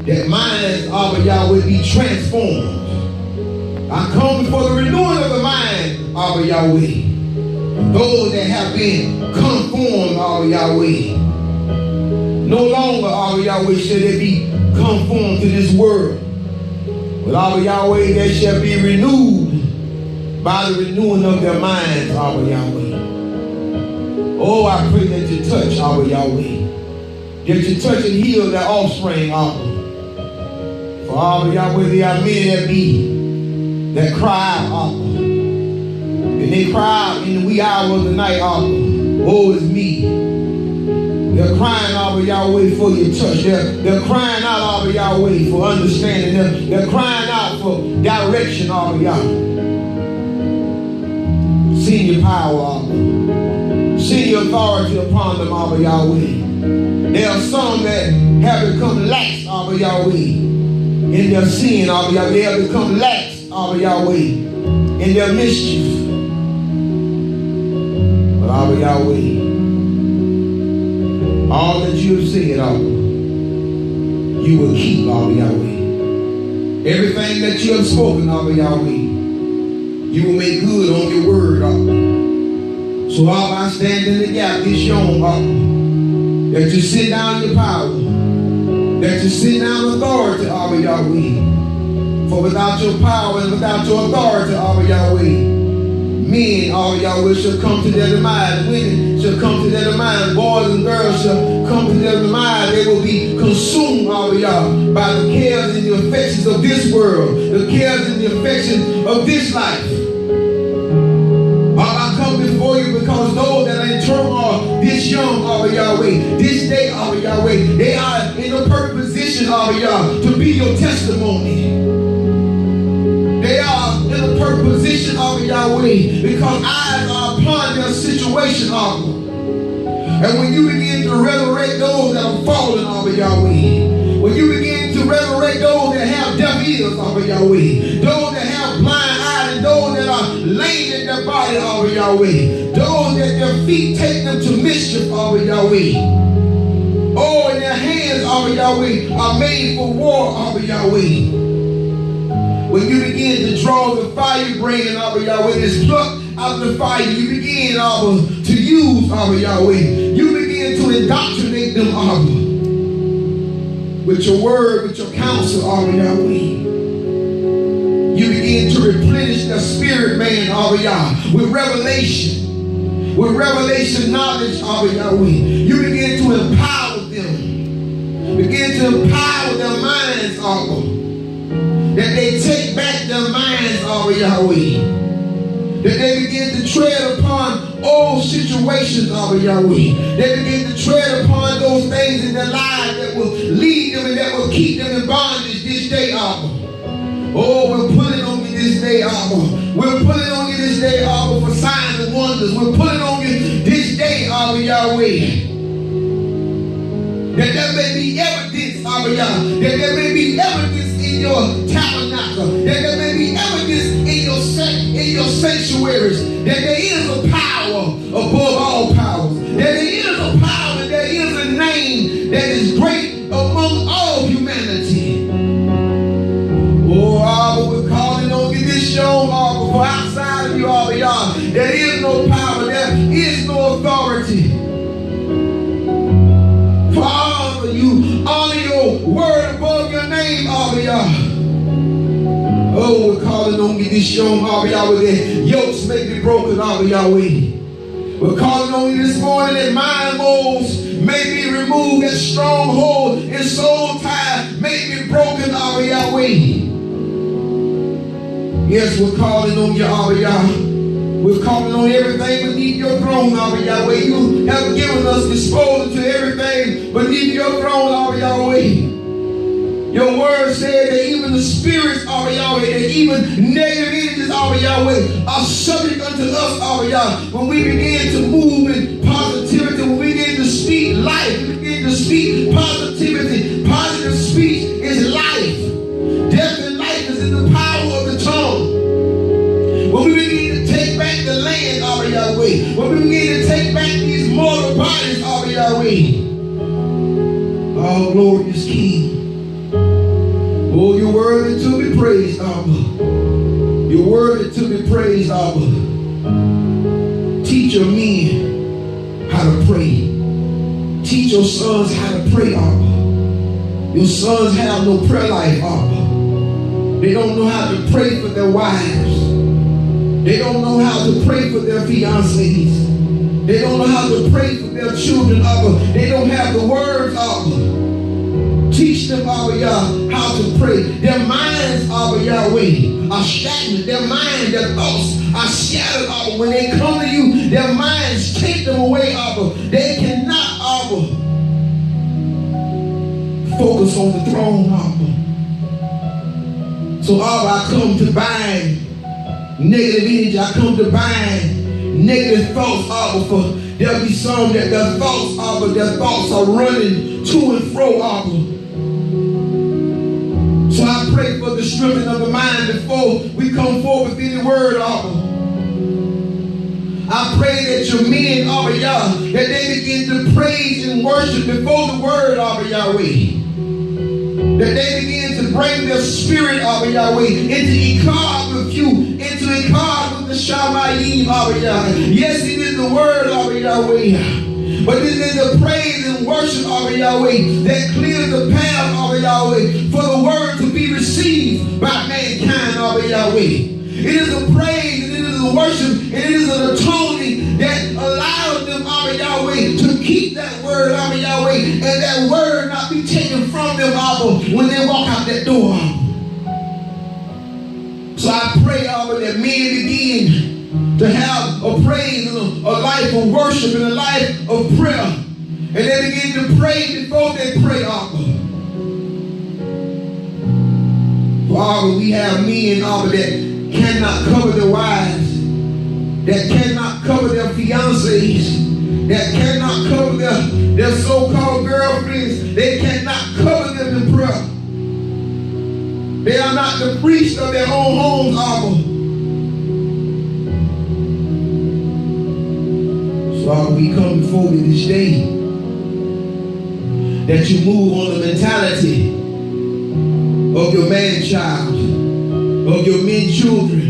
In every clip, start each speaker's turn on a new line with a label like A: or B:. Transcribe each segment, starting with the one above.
A: that minds of Yahweh be transformed. I come before the renewing of the mind of Yahweh. Those that have been conformed of Yahweh. No longer of Yahweh shall they be conformed to this world. But of Yahweh they shall be renewed by the renewing of their minds of Yahweh. Oh, I pray that you touch our Yahweh. That you touch and heal their offspring, Abba. For our Yahweh, there are many that be that cry out, Abba. And they cry out in the wee hour of the night, Abba. Woe is me. They're crying out, Yahweh, for your touch. They're crying out, Abba, Yahweh, for understanding. They're crying out for direction, Abba, Yahweh. Send your power, Abba. Send your authority upon them, Abba, Yahweh. There are some that have become lax, Abba, Yahweh, in their sin, Abba, Yahweh. They have become lax, Abba, Yahweh, in their mischief. But Abba, Yahweh, all that you have said, Abba, you will keep, Abba, Yahweh. Everything that you have spoken, Abba, Yahweh, you will make good on your word, Abba. So Abba, I stand in the gap this young, Abba, that you sit down your power, that you sit down authority, Abba, Yahweh. For without your power and without your authority, Abba, Yahweh, men, Abba, Yahweh, shall come to their demise. Women shall come to their demise. Boys and girls shall come to their demise. They will be consumed, Abba, Yahweh, by the cares and the affections of this world, the cares and the affections of this life. I come before you because those that are in turmoil, this young, Abba, Yahweh, this day, Abba, Yahweh, they are in a perfect position, Abba, Yahweh, to be your testimony. They are in a perfect position, Abba, Yahweh, because eyes are upon their situation, Abba. And when you begin to resurrect those that are fallen, Abba, Yahweh, when you begin to resurrect those that have deaf ears, Abba, Yahweh, those that have blind eyes, and those that are lame in their body, Abba, Yahweh, those that their feet take them to mischief, Abba, Yahweh. Oh, and their hands, Abba, Yahweh, are made for war, Abba, Yahweh. When you begin to draw the firebrand, Abba, Yahweh, is plucked out of the fire, you begin, Abba, to use, Abba, Yahweh. You begin to indoctrinate them, Abba, with your word, with your counsel, Abba, Yahweh. You begin to replenish their spirit, man, Abba, Yahweh, with revelation knowledge, Abba, Yahweh. You begin to empower them. Begin to empower their minds, Abba. That they take back their minds, Abba, Yahweh. That they begin to tread upon old situations, Abba, Yahweh. They begin to tread upon those things in their lives that will lead them and that will keep them in bondage this day, Abba. Oh, we're pulling on you this day, Abba. We're pulling on you this day, Abba, for signs and wonders. We're pulling on you this day, Abba, Yahweh. That there may be evidence, Abba, Yahweh. That there may be evidence in your tabernacle. That there may be evidence in your sanctuaries. That there is a power above all powers. That there is a power and there is a name that is great among all humanity. Oh, Abba, we're calling on you this show, Abba, for outside of you, Abba, Yahweh, there is no power, there is no authority. Father, you honor your word above your name, Abba, Yahweh. Oh, we're calling on you this show, Abba, Yahweh, that yokes may be broken, Abba, Yahweh. We're calling on you this morning that mind molds may be removed, that stronghold and soul tie may be broken, Abba, Yahweh. Yes, we're calling on you, Abba, Yahweh. We're calling on everything beneath your throne, Abba, Yahweh. You have given us disposal to everything beneath your throne, Abba, Yahweh. Your word said that even the spirits, Abba, Yahweh, that even negative energies, Abba, Yahweh, are subject unto us, Abba, Yahweh. When we begin to move in positivity, when we begin to speak life, we begin to speak positivity. Positive speech is life. Death and life is in the power of the tongue. When we begin to take back the land, Abba, Yahweh, when we begin to take back these mortal bodies, Abba, Yahweh, our glorious King, Oh, you're worthy to be praised, Abba. You're worthy to be praised, Abba. Teach your men how to pray. Teach your sons how to pray, Abba. Your sons have no prayer life, Abba. They don't know how to pray for their wives. They don't know how to pray for their fiancés. They don't know how to pray for their children, Abba. They don't have the words, Abba. Teach them, Abba Yah, how to pray. Their minds, Abba Yahweh, are stagnant. Their minds, their thoughts are scattered, Abba. When they come to you, their minds take them away, Abba. They cannot, Abba, focus on the throne, Abba. So, Abba, I come to bind negative energy. I come to bind negative thoughts, Abba, for there'll be some that their thoughts, Abba, their thoughts are running to and fro, Abba. So I pray for the strengthening of the mind before we come forward with any word, Abba. I pray that your men, Abba Yah, that they begin to praise and worship before the word, Abba Yahweh. That they begin to bring their spirit, Abba Yahweh, into Eckhart with you, into Eckhart with the Shamayim, Abba Yah. Yes, it is the word, Abba Yahweh. But it is the praise and worship, Abba Yahweh, that clears the path, Abba Yahweh, for the word to be received by mankind, Abba Yahweh. It is the praise, and it is the worship, and it is an atoning that allows them, Abba Yahweh, to keep that word, Abba Yahweh, and that word not be taken from them, Abba, when they walk out that door, Abba. So I pray, Abba, that men begin to have a praise and a life of worship and a life of prayer. And they begin to pray before they pray, Abba. Father, we have men, Abba, that cannot cover their wives, that cannot cover their fiancés, that cannot cover their so-called girlfriends. They cannot cover them in prayer. They are not the priests of their own homes, Abba. Father, we come before you this day that you move on the mentality of your man-child, of your men-children.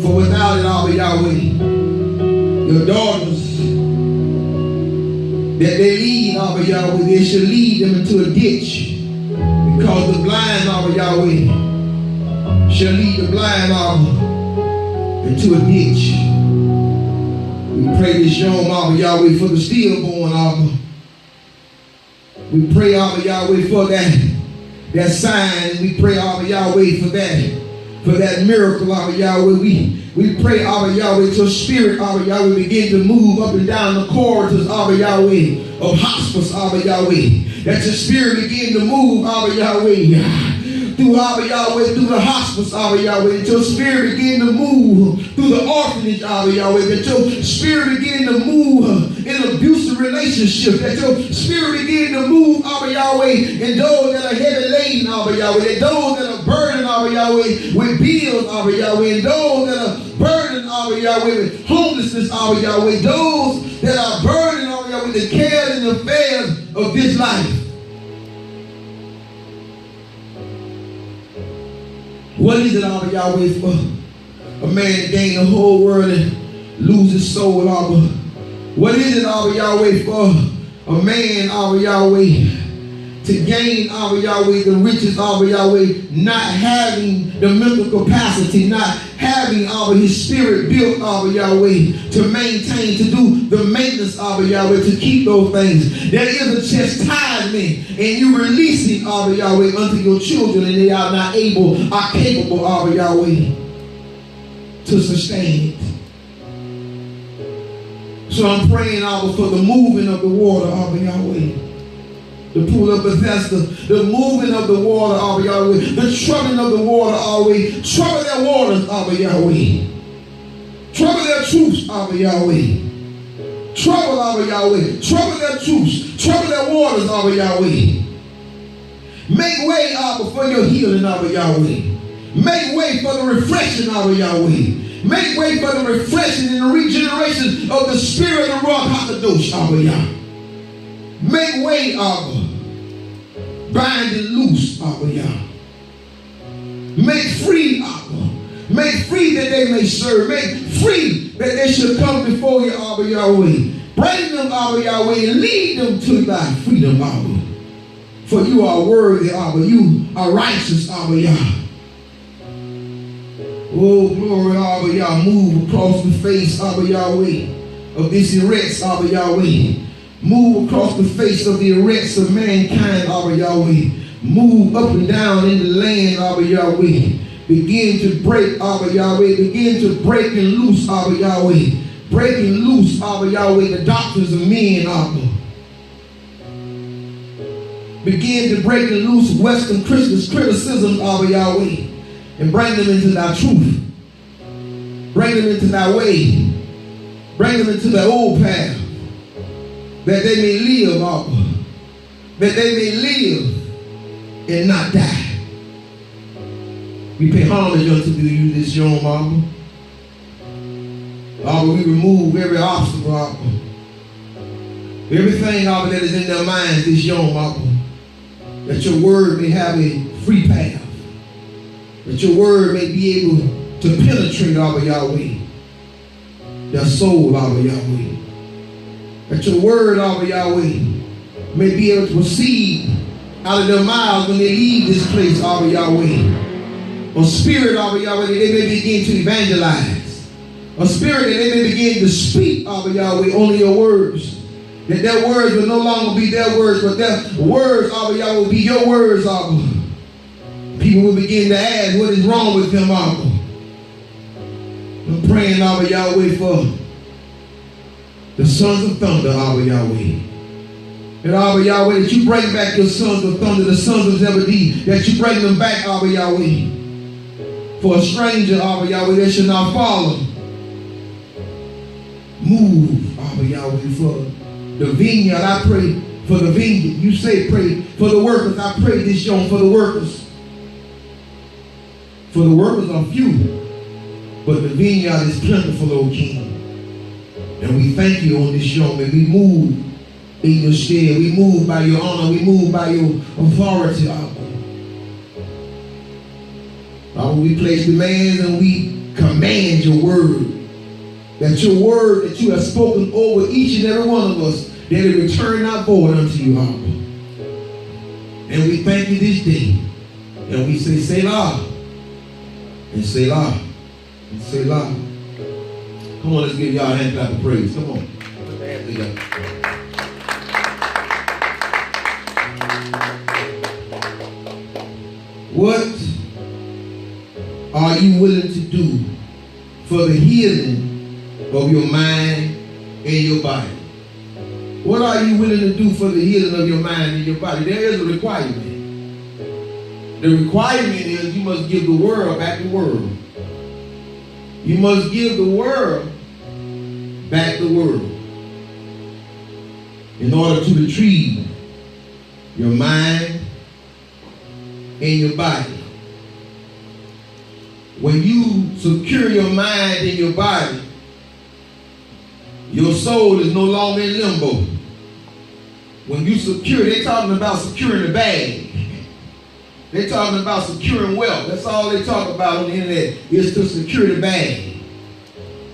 A: For without it, Abba Yahweh, your daughters, that they lead, Abba Yahweh, they should lead them into a ditch, because the blind, Abba Yahweh, shall lead the blind, Abba, into a ditch. We pray this young, Abba Yahweh, for the stillborn, Abba. We pray, Abba Yahweh, for that sign. We pray, Abba Yahweh, for that miracle, Abba Yahweh. We pray, Abba Yahweh, till spirit, Abba Yahweh, begin to move up and down the corridors, Abba Yahweh, of hospice, Abba Yahweh. That your spirit begin to move, Abba Yahweh, through Abba Yahweh, through the hospice, Abba Yahweh, that your spirit begin to move through the orphanage, Abba Yahweh, that your spirit begin to move in abusive relationships, that your spirit begin to move, Abba Yahweh, in those that are heavy laden, Abba Yahweh, that those that are burdened, Abba Yahweh, with bills, Abba Yahweh, and those that are burdened, Abba Yahweh, with homelessness, Abba Yahweh, those that are burdened, Abba Yahweh, with the cares and affairs of this life. What is it, Abba Yahweh, for a man to gain the whole world and lose his soul, Abba? What is it, Abba Yahweh, for a man, Abba Yahweh, to gain, Abba Yahweh, the riches, Abba Yahweh, not having the mental capacity, not having, Abba, his spirit built, Abba Yahweh, to maintain, to do the maintenance, Abba Yahweh, to keep those things. There is a chastisement, and you release it, Abba Yahweh, unto your children, and they are not able, are capable, Abba Yahweh, to sustain it. So I'm praying, Abba, for the moving of the water, Abba Yahweh. The pool of Bethesda, the moving of the water, Abba Yahweh, the troubling of the water, Yahweh. Trouble their waters, Abba Yahweh. Trouble their truths, Abba Yahweh. Trouble, Abba Yahweh. Trouble their truths. Trouble their waters, Abba Yahweh. Make way, Abba, for your healing, Abba Yahweh. Make way for the refreshing, Abba Yahweh. Make way for the refreshing and the regeneration of the spirit of the Ruach HaKadosh, Abba Yahweh. Make way, Abba. Bind and loose, Abba Yah. Make free, Abba. Make free that they may serve. Make free that they should come before you, Abba Yahweh. Bring them, Abba Yahweh, and lead them to thy freedom, Abba. For you are worthy, Abba. You are righteous, Abba Yah. Oh, glory, Abba Yah. Move across the face, Abba Yahweh, of this Eretz, Abba Yahweh. Move across the face of the Eretz of mankind, Abba Yahweh. Move up and down in the land, Abba Yahweh. Begin to break, Abba Yahweh. Begin to break and loose, Abba Yahweh. Break and loose, Abba Yahweh, the doctrines of men, Abba. Begin to break and loose Western Christians' criticism, Abba Yahweh, and bring them into thy truth. Bring them into thy way. Bring them into the old path, that they may live, Abba. That they may live and not die. We pay homage unto you this young Abba. Abba, we remove every obstacle, Abba. Everything, Abba, that is in their minds this young Abba. That your word may have a free path. That your word may be able to penetrate, Abba Yahweh, their soul, Abba Yahweh. That your word, Abba Yahweh, may be able to proceed out of their mouths when they leave this place, Abba Yahweh. A spirit, Abba Yahweh, that they may begin to evangelize. A spirit that they may begin to speak, Abba Yahweh, only your words. That their words will no longer be their words, but their words, Abba Yahweh, will be your words, Abba. People will begin to ask, what is wrong with them, Abba? I'm praying, Abba Yahweh, for the sons of thunder, Abba Yahweh. And Abba Yahweh, that you bring back your sons of thunder, the sons of Zebedee, that you bring them back, Abba Yahweh. For a stranger, Abba Yahweh, they should not follow. Move, Abba Yahweh, for the vineyard. I pray for the vineyard. You say pray for the workers. I pray this young for the workers. For the workers are few, but the vineyard is plentiful, O King. And we thank you on this young, and we move in your stead. We move by your honor. We move by your authority, Abba. Abba, we place demands and we command your word. That your word that you have spoken over each and every one of us, that it return not void unto you, Abba. And we thank you this day. And we say, Selah. And Selah. And Selah. Come on, let's give y'all a hand clap of praise. Come on. Put the hands together. What are you willing to do for the healing of your mind and your body? What are you willing to do for the healing of your mind and your body? There is a requirement. The requirement is you must give the world back the world. You must give the world back the world in order to retrieve your mind and your body. When you secure your mind and your body, your soul is no longer in limbo. When you secure, they're talking about securing the bag. They're talking about securing wealth. That's all they talk about on the internet, is to secure the bag.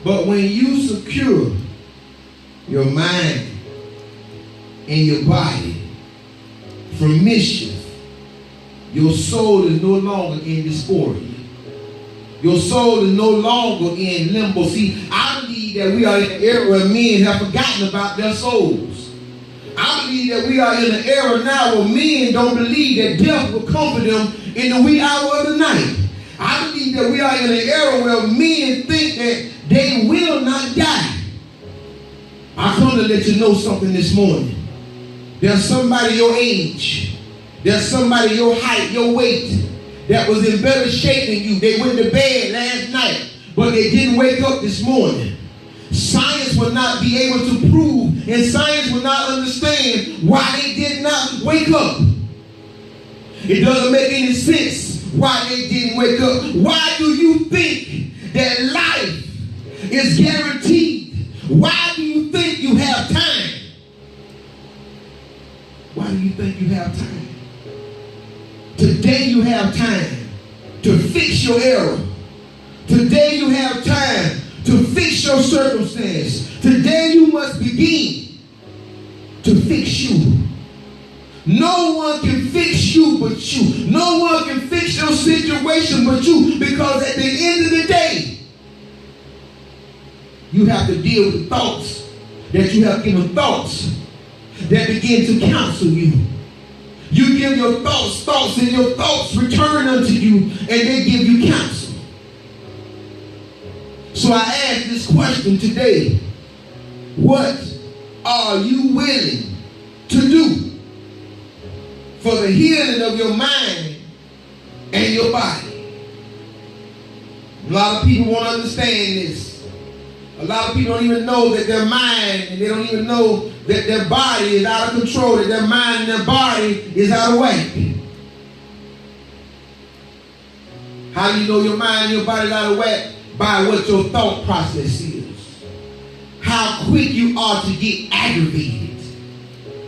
A: But when you secure your mind and your body from mischief, your soul is no longer in dysphoria. Your soul is no longer in limbo. See, I believe that we are in an era where men have forgotten about their souls. I believe that we are in an era now where men don't believe that death will comfort them in the wee hour of the night. I believe that we are in an era where men think that they will not die. I come to let you know something this morning. There's somebody your age. There's somebody your height, your weight, that was in better shape than you. They went to bed last night, but they didn't wake up this morning. Science will not be able to prove, and science will not understand why they did not wake up. It doesn't make any sense why they didn't wake up. Why do you think that life is guaranteed? Why do you think you have time? Why do you think you have time? Today you have time to fix your error. Today you have time to fix your circumstance. Today you must begin to fix you. No one can fix you but you. No one can fix your situation but you, because at the end of the day, you have to deal with thoughts that you have given thoughts that begin to counsel you. You give your thoughts, and your thoughts return unto you, and they give you counsel. So I ask this question today: what are you willing to do for the healing of your mind and your body? A lot of people won't understand this. A lot of people don't even know that their mind, and they don't even know that their body is out of control, that their mind and their body is out of whack. How do you know your mind and your body is out of whack? By what your thought process is. How quick you are to get aggravated.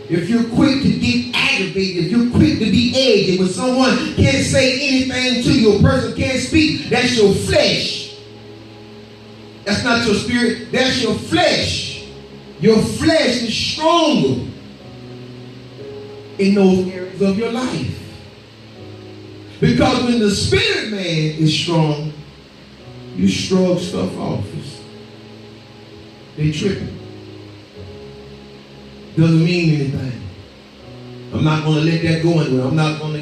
A: If you're quick to get aggravated, if you're quick to be edgy, when someone can't say anything to you, a person can't speak, that's your flesh. That's not your spirit, that's your flesh. Your flesh is stronger in those areas of your life. Because when the spirit man is strong, you shrug stuff off. They tripping. Doesn't mean anything. I'm not going to let that go anywhere. I'm not going to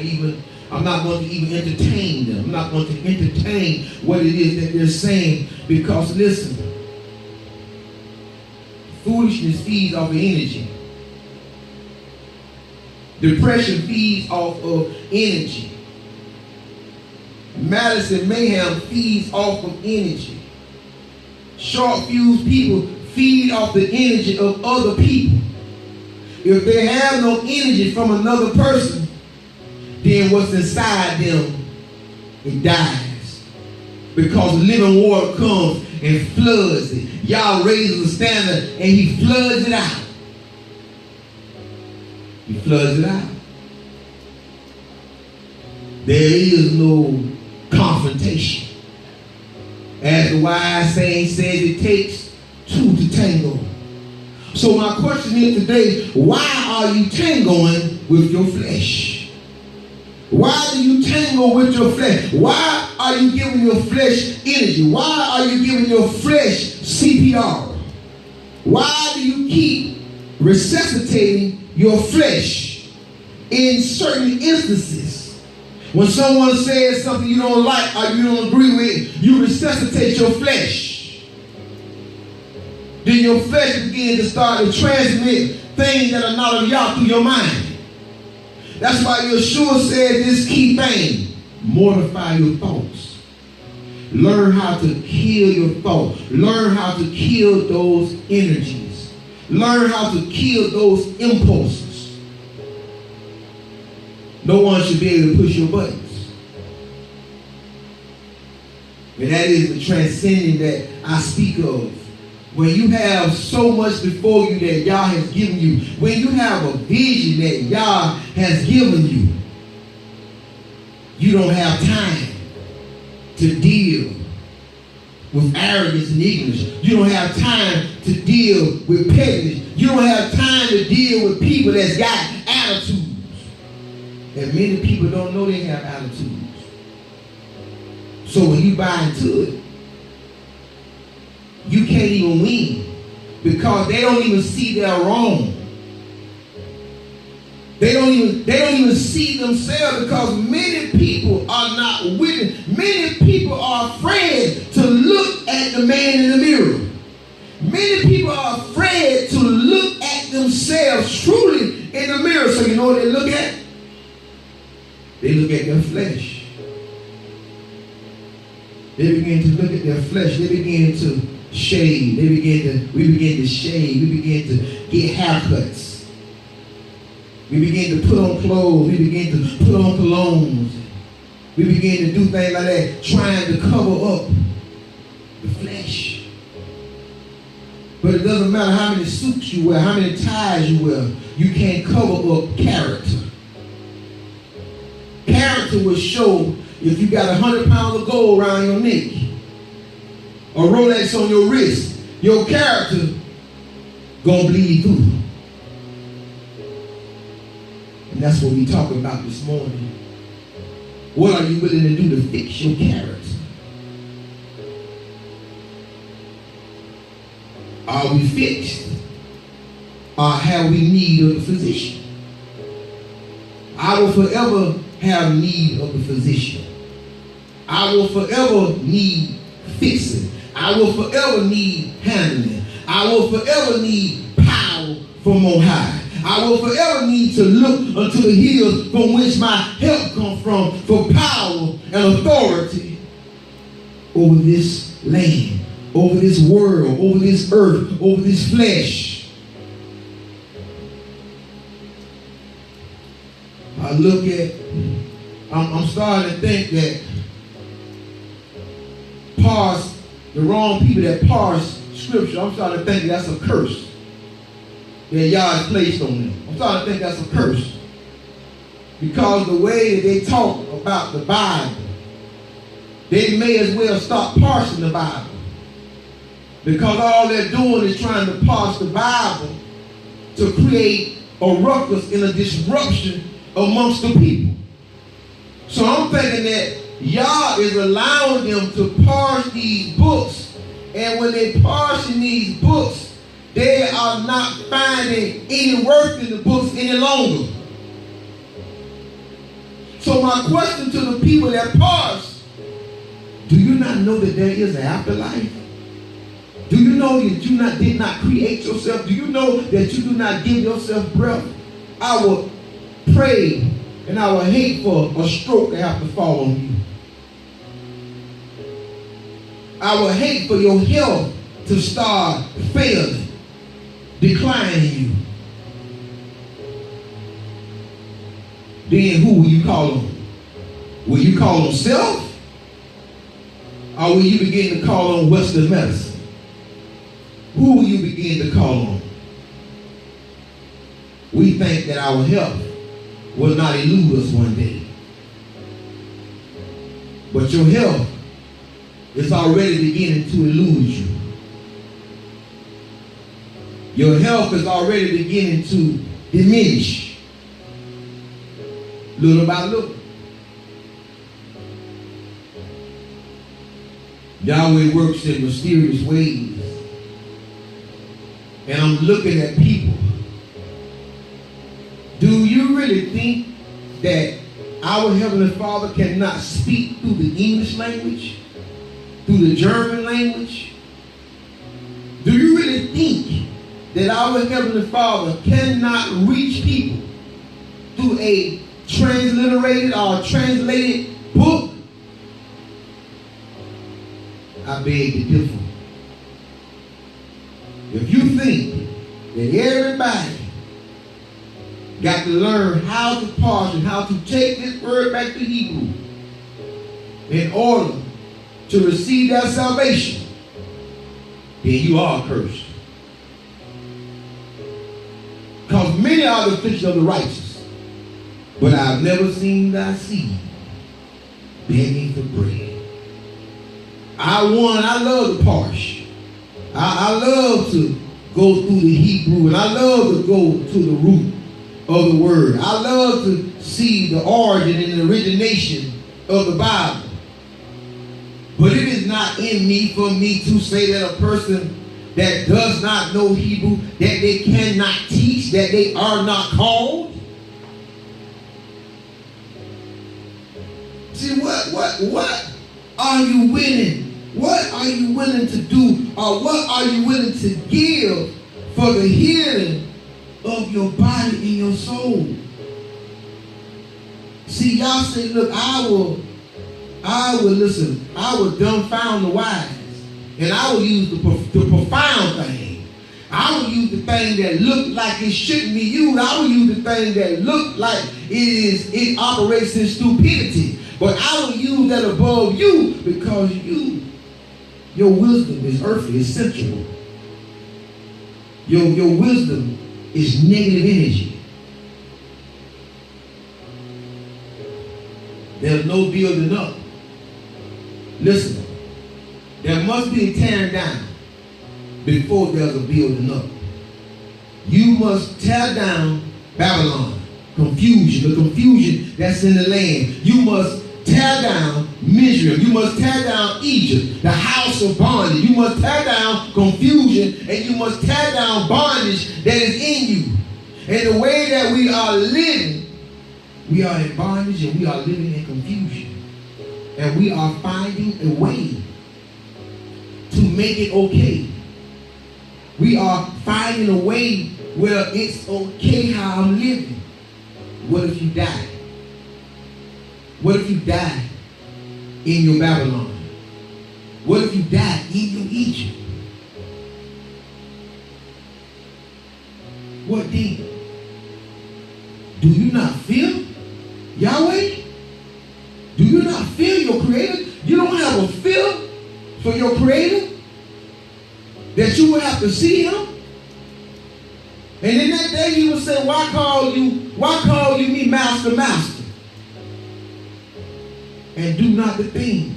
A: even entertain them. I'm not going to entertain what it is that they're saying, because listen, foolishness feeds off of energy. Depression feeds off of energy. Malice and mayhem feeds off of energy. Short-fused people feed off the energy of other people. If they have no energy from another person, then what's inside them, it dies. Because living water comes and floods it. Y'all raises the standard and he floods it out. He floods it out. There is no confrontation. As the wise saying says, it takes two to tango. So my question is today, why are you tangoing with your flesh? Why do you tangle with your flesh? Why are you giving your flesh energy? Why are you giving your flesh CPR? Why do you keep resuscitating your flesh in certain instances? When someone says something you don't like or you don't agree with, you resuscitate your flesh. Then your flesh begins to start to transmit things that are not of Yah through your mind. That's why Yeshua said this key thing: mortify your thoughts. Learn how to kill your thoughts. Learn how to kill those energies. Learn how to kill those impulses. No one should be able to push your buttons. And that is the transcending that I speak of. When you have so much before you that Yah has given you, when you have a vision that Yah has given you, you don't have time to deal with arrogance and ignorance. You don't have time to deal with pettiness. You don't have time to deal with people that's got attitudes. And many people don't know they have attitudes. So when you buy into it, you can't even win, because they don't even see they're wrong. They don't even see themselves, because many people are not willing. Many people are afraid to look at the man in the mirror. Many people are afraid to look at themselves truly in the mirror. So you know what they look at? They look at their flesh. They begin to look at their flesh. They begin to shave. We begin to shave. We begin to get haircuts. We begin to put on clothes. We begin to put on colognes. We begin to do things like that, trying to cover up the flesh. But it doesn't matter how many suits you wear, how many ties you wear, you can't cover up character. Character character will show if you got 100 pounds of gold around your neck, a Rolex on your wrist. Your character gonna bleed through. And that's what we talking about this morning. What are you willing to do to fix your character? Are we fixed? Or have we need of a physician? I will forever have need of a physician. I will forever need fixing. I will forever need handling. I will forever need power from on high. I will forever need to look unto the hills from which my help comes from for power and authority over this land, over this world, over this earth, over this flesh. I look at, I'm starting to think that the wrong people that parse scripture, I'm starting to think that's a curse that y'all has placed on them. I'm starting to think that's a curse. Because the way that they talk about the Bible, they may as well stop parsing the Bible. Because all they're doing is trying to parse the Bible to create a ruckus and a disruption amongst the people. So I'm thinking that Yah is allowing them to parse these books. And when they parsing these books, they are not finding any worth in the books any longer. So my question to the people that parse, do you not know that there is an afterlife? Do you know that you did not create yourself? Do you know that you do not give yourself breath? I will pray and I will hate for a stroke to have to fall on you. I will hate for your health to start failing, declining you. Then who will you call on? Will you call on self? Or will you begin to call on Western medicine? Who will you begin to call on? We think that our health will not elude us one day. But your health is already beginning to elude you. Your health is already beginning to diminish. Little by little. Yahweh works in mysterious ways. And I'm looking at people. Do you really think that our Heavenly Father cannot speak through the English language? Through the German language? Do you really think that our Heavenly Father cannot reach people through a transliterated or translated book? I beg to differ. If you think that everybody got to learn how to parse and how to take this word back to Hebrew in order to receive that salvation, then you are cursed. Because many are the afflictions of the righteous, but I've never seen thy seed begging for bread. I love the parse. I love to go through the Hebrew, and I love to go to the root of the word. I love to see the origin and the origination of the Bible. But it is not in me for me to say that a person that does not know Hebrew, that they cannot teach, that they are not called. See, what are you willing? What are you willing to do, or what are you willing to give for the healing of your body and your soul? See, y'all say, look, I will listen, I will dumbfound the wise, and I will use the profound thing. I will use the thing that looked like it shouldn't be used. I will use the thing that looked like it operates in stupidity. But I will use that above you because your wisdom is earthly, it's sensual. Your wisdom is negative energy. There's no building up. Listen, there must be a tearing down before there's a building up. You must tear down Babylon, confusion, the confusion that's in the land. You must tear down Mizraim. You must tear down Egypt, the house of bondage. You must tear down confusion, and you must tear down bondage that is in you. And the way that we are living, we are in bondage and we are living in confusion. And we are finding a way to make it okay. We are finding a way where it's okay how I'm living. What if you die? What if you die in your Babylon? What if you die in your Egypt? What then? Do you not feel Yahweh? Do you not feel your Creator? You don't have a feel for your Creator? That you will have to see Him? And in that day He will say, why call you me master, master? And do not the things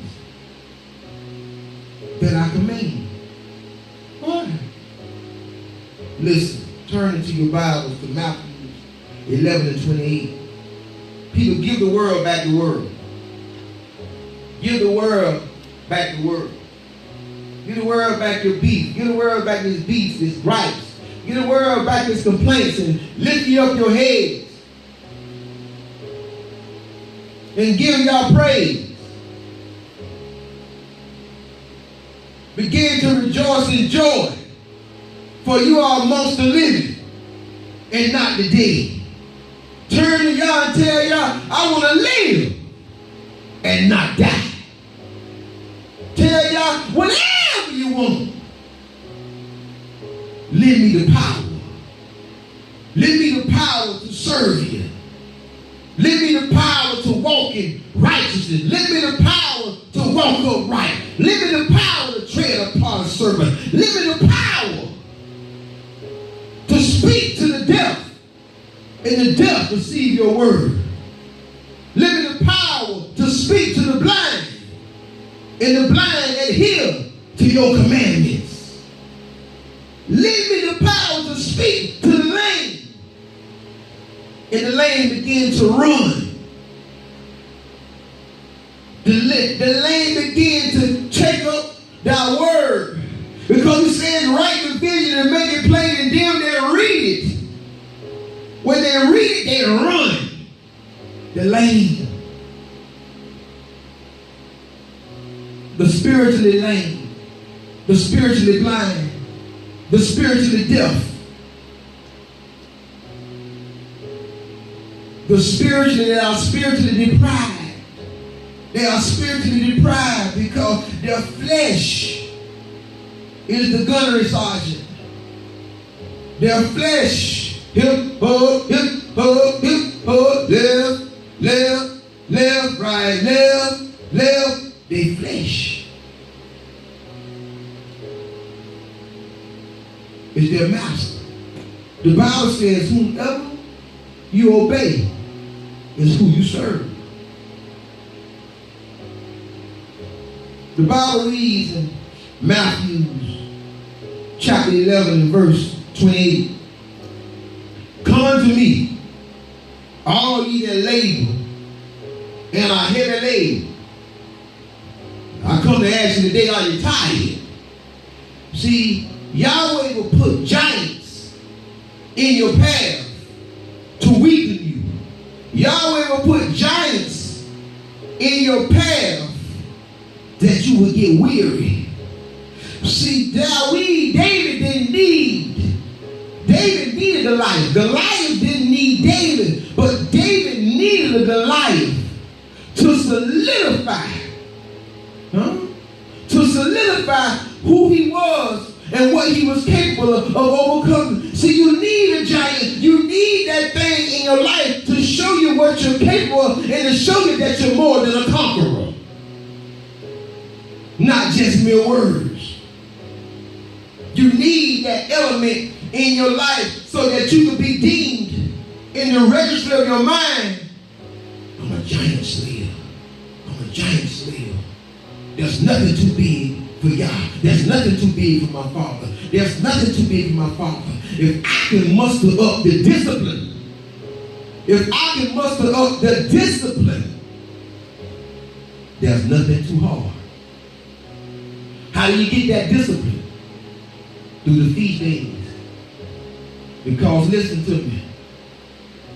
A: that I command. Why? Listen, turn into your Bibles to Matthew 11 and 28. People, give the world back the world. Give the world back the world. Give the world back your beef. Give the world back his beefs, his gripes. Give the world back his complaints and lift you up your heads. And give y'all praise. Begin to rejoice in joy. For you are amongst the living and not the dead. Turn to y'all and tell y'all, I want to live and not die. Tell y'all, whatever you want. Lend me the power. Lend me the power to serve you. Lend me the power to walk in righteousness. Lend me the power to walk upright. Lend me the power to tread upon a serpent. Lend me the power to speak to the deaf, and the deaf receive your word. Lend me the power to speak to the blind, and the blind adhere to your commandments. Lend me the power to speak to the lame, and the lame begin to run. The lame begin to take up thy word, because it says write the vision and make it plain, and them that read it, when they read it, they run. The lame, the spiritually lame, the spiritually blind, the spiritually deaf, the spiritually that are spiritually deprived. They are spiritually deprived because their flesh is the gunnery sergeant. Their flesh, hip, left, right, left, they flesh. Is their master. The Bible says whomever you obey is who you serve. The Bible reads in Matthew chapter 11 and verse 28. Come to me, all ye that labor and are heavy laden. I come to ask you today, are you tired? See, Yahweh will put giants in your path to weaken you. Yahweh will put giants in your path that you will get weary. See, David didn't need. David needed Goliath. Goliath didn't need David, but David needed a Goliath to solidify. To solidify who he was and what he was capable of overcoming. See, you need a giant. You need that thing in your life to show you what you're capable of and to show you that you're more than a conqueror. Not just mere words. You need that element in your life so that you can be deemed in the register of your mind, I'm a giant slayer. I'm a giant slayer. There's nothing too big for y'all. There's nothing too big for my Father. There's nothing too big for my Father. If I can muster up the discipline, if I can muster up the discipline, there's nothing too hard. How do you get that discipline? Through the feast days. Because listen to me.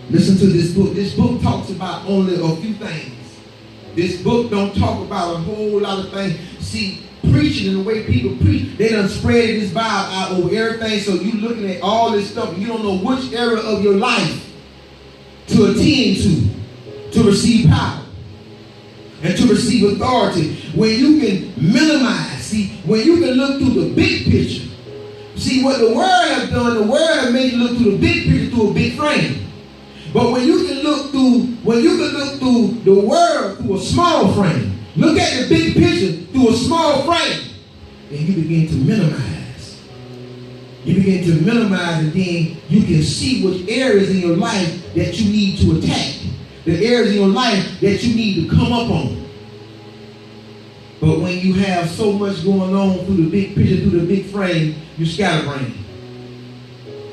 A: Listen to this book. This book talks about only a few things. This book don't talk about a whole lot of things. See, preaching and the way people preach, they done spread this Bible out over everything. So you looking at all this stuff and you don't know which area of your life to attend to receive power and to receive authority. When you can minimize, see, when you can look through the big picture. See, what the world has done, the world has made you look through the big picture through a big frame. But when you can look through the world through a small frame, look at the big picture through a small frame, then you begin to minimize. You begin to minimize, and then you can see which areas in your life that you need to attack, the areas in your life that you need to come up on. But when you have so much going on through the big picture, through the big frame, you scatterbrain.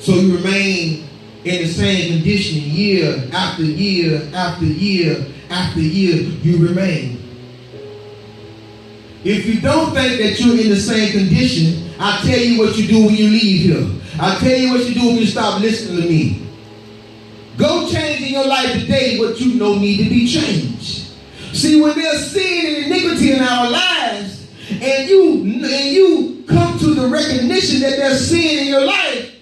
A: So you remain in the same condition year after year after year after year, you remain. If you don't think that you're in the same condition, I'll tell you what you do when you leave here. I'll tell you what you do when you stop listening to me. Go change in your life today what you know need to be changed. See, when there's sin and iniquity in our lives, and you come to the recognition that there's sin in your life,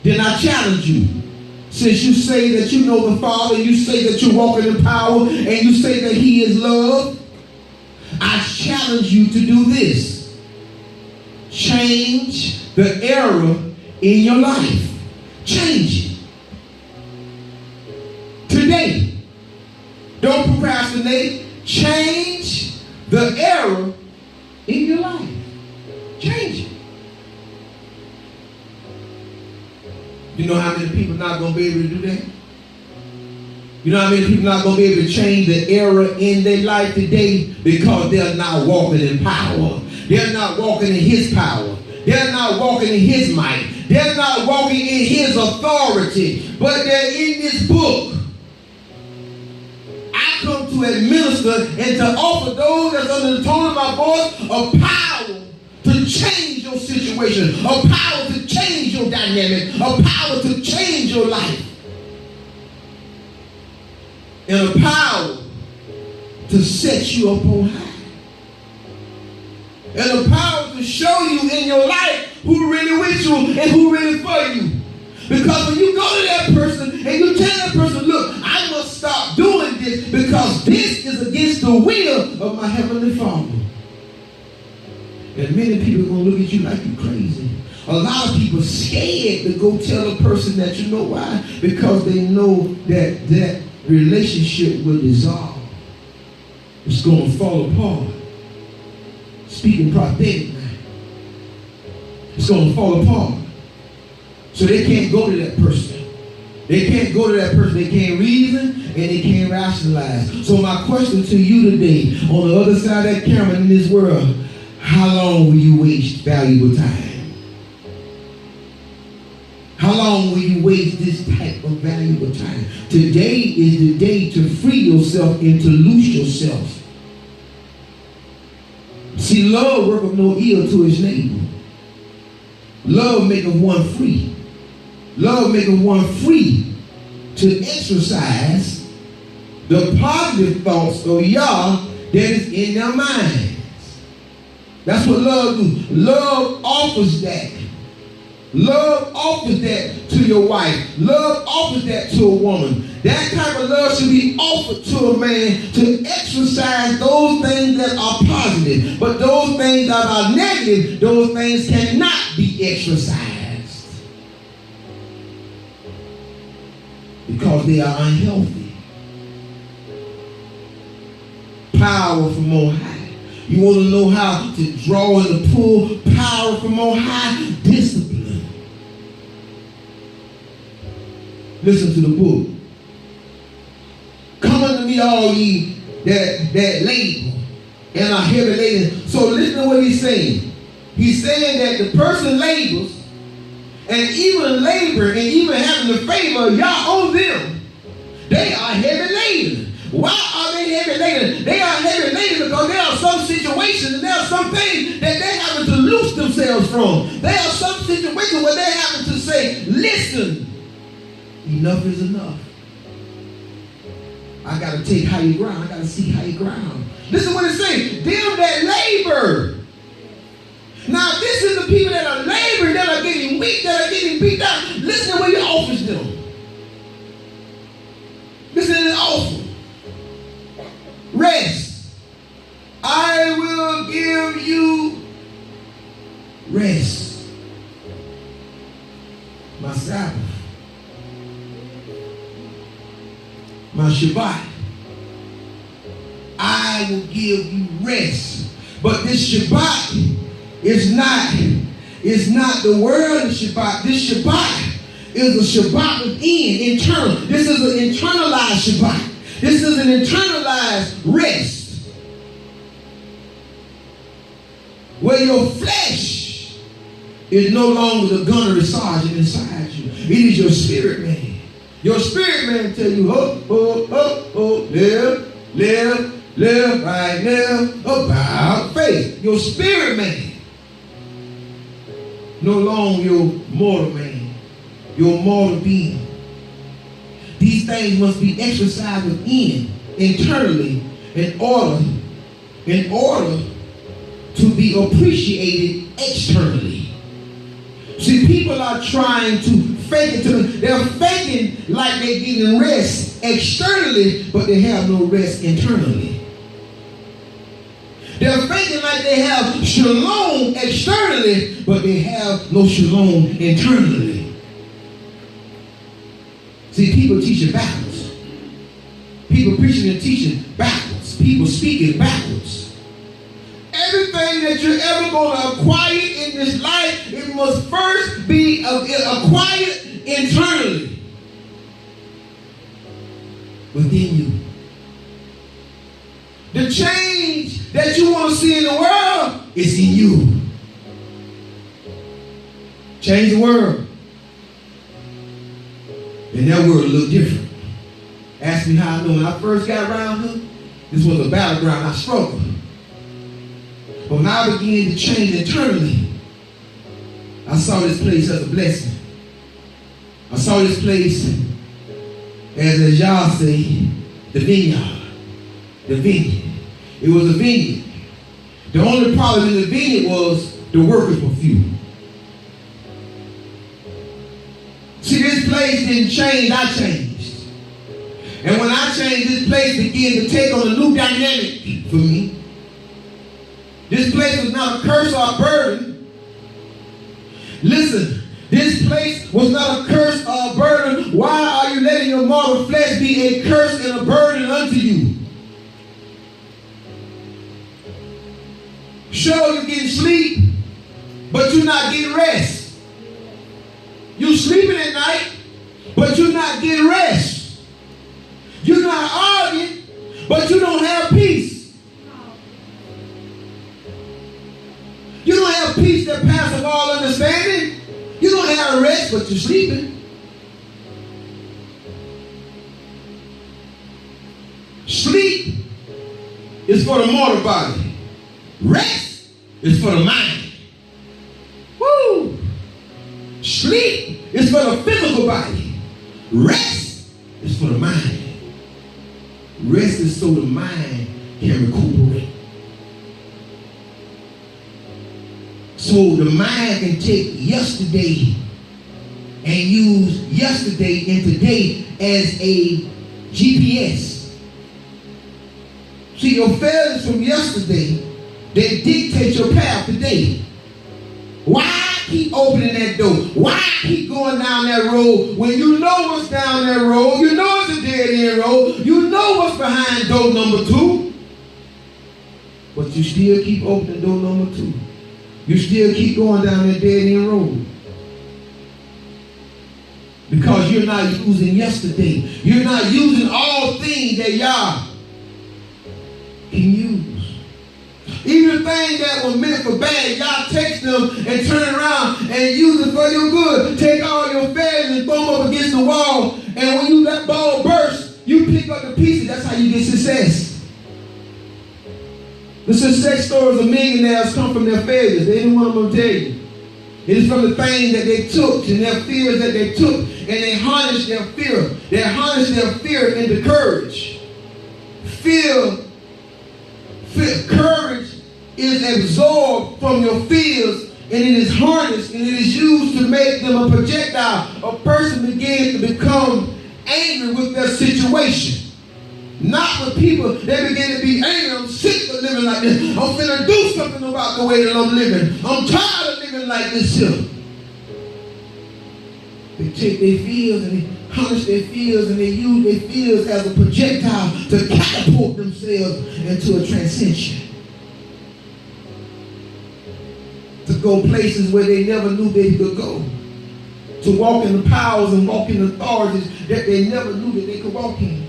A: then I challenge you. Since you say that you know the Father, you say that you're walking in power, and you say that He is love, I challenge you to do this. Change the error in your life. Change it. Today. Don't procrastinate. Change the error in your life. Change it. You know how many people not going to be able to do that? You know how many people not going to be able to change the error in their life today? Because they're not walking in power. They're not walking in His power. They're not walking in His might. They're not walking in His authority. But they're in this book. I come to administer and to offer those that's under the tone of my voice a power to change your situation, a power to change your dynamic, a power to change your life, and a power to set you up on high, and a power to show you in your life who really with you and who really for you. Because when you go to that person and you tell that person, look, I must stop doing this because this is against the will of my Heavenly Father. And many people are going to look at you like you're crazy. A lot of people are scared to go tell a person that, you know why? Because they know that that relationship will dissolve. It's going to fall apart. Speaking prophetic now. It's going to fall apart. So they can't go to that person. They can't go to that person. They can't reason and they can't rationalize. So my question to you today, on the other side of that camera in this world, how long will you waste valuable time? How long will you waste this type of valuable time? Today is the day to free yourself and to loose yourself. See, love worketh no ill to his neighbor. Love maketh one free. Love maketh one free to exercise the positive thoughts of Yah that is in their minds. That's what love do. Love offers that. Love offers that to your wife. Love offers that to a woman. That type of love should be offered to a man to exercise those things that are positive. But those things that are negative, those things cannot be exercised. Because they are unhealthy. Power from on high. You want to know how to draw and to pull power from on high? Discipline. Listen to the book. Come unto me, all ye that label and are heavy laden. So listen to what he's saying. He's saying that the person labors and even labor and even having the favor of y'all on them, they are heavy laden. Why are they heavy laden? They are heavy laden because there are some situations and there are some things that they're having to loose themselves from. There are some situations where they're having to say, listen, enough is enough. I got to take higher ground. I got to see higher ground. Listen what it's saying. Them that labor. Now, this is the people that are laboring, that are getting weak, that are getting beat down. Listen to what he offers them. Listen to the offer. Rest. I will give you rest. My Sabbath. My Shabbat. I will give you rest. But this Shabbat is not the world of Shabbat. This Shabbat is a Shabbat within, internal. This is an internalized Shabbat. This is an internalized rest. Where your flesh is no longer the gunnery sergeant inside you. It is your spirit man. Your spirit man tell you, live right now about faith. Your spirit man. No longer your mortal man, your mortal being. These things must be exercised within, internally, in order to be appreciated externally. See, people are trying to fake it they're faking like they're getting rest externally, but they have no rest internally. They're faking like they have shalom externally, but they have no shalom internally. See, people teaching backwards. People preaching and teaching backwards. People speaking backwards. Everything that you're ever going to acquire in this life, it must first be acquired internally. Within you. The change that you want to see in the world is in you. Change the world. And that world look different. Ask me how I know. When I first got around here, this was a battleground. I struggled. But when I began to change internally, I saw this place as a blessing. I saw this place as y'all say, the vineyard. The vineyard. It was a vineyard. The only problem in the vineyard was the workers were few. See, this place didn't change, I changed. And when I changed, this place began to take on a new dynamic for me. This place was not a curse or a burden. Listen, this place was not a curse or a burden. Why are you letting your mortal flesh be a curse and a burden unto you? Sure, you're getting sleep, but you're not getting rest. You're sleeping at night, but you're not getting rest. You're not arguing, but you don't have peace. You don't have peace that passes all understanding. You don't have rest, but you're sleeping. Sleep is for the mortal body. Rest is for the mind. Woo! Sleep is for the physical body. Rest is for the mind. Rest is so the mind can recuperate. So the mind can take yesterday and use yesterday and today as a GPS. See, your failures from yesterday, they dictate your path today. Why keep opening that door? Why keep going down that road when you know what's down that road? You know it's a dead-end road. You know what's behind door number 2. But you still keep opening door number 2. You still keep going down that dead-end road. Because you're not using yesterday. You're not using all things that Yah can use. Even things that were meant for bad, y'all take them and turn around and use it for your good. Take all your failures and throw them up against the wall. And when you let ball burst, you pick up the pieces. That's how you get success. The success stories of millionaires come from their failures. They didn't want them to tell you. It is from the things that they took and their fears that they took. And they harnessed their fear. They harnessed their fear into courage. Courage is absorbed from your fears, and it is harnessed and it is used to make them a projectile. A person begins to become angry with their situation. Not with people. They begin to be angry. I'm sick of living like this. I'm finna do something about the way that I'm living. I'm tired of living like this here. They take their fears and they harness their fears and they use their fears as a projectile to catapult themselves into a transcension. To go places where they never knew they could go. To walk in the powers and walk in authorities that they never knew that they could walk in.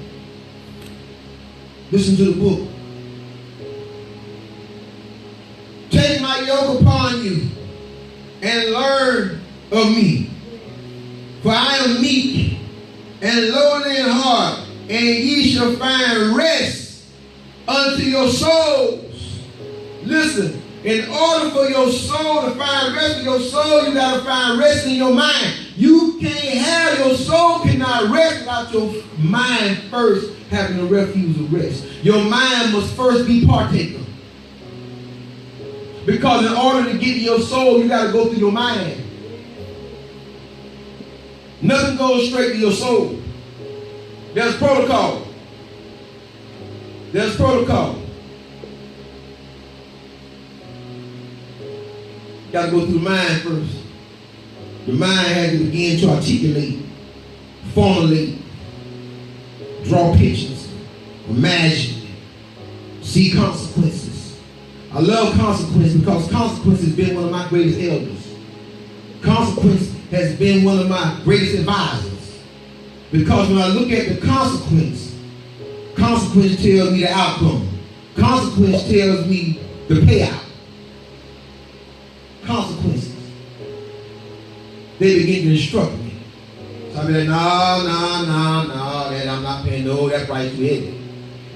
A: Listen to the book. Take my yoke upon you and learn of me. For I am meek and lowly in heart, and ye shall find rest unto your souls. Listen, in order for your soul to find rest in your soul, you got to find rest in your mind. You can't have, your soul cannot rest without your mind first having a refuge of rest. Your mind must first be partaker. Because in order to get to your soul, you got to go through your mind. Nothing goes straight to your soul. There's protocol. There's protocol. You got to go through the mind first. The mind has to begin to articulate, formulate, draw pictures, imagine, see consequences. I love consequences because consequence has been one of my greatest elders. Consequence has been one of my greatest advisors. Because when I look at the consequence, consequence tells me the outcome. Consequence tells me the payout. Consequences. They begin to instruct me. So I be like, no, that I'm not paying, no, that price too heavy.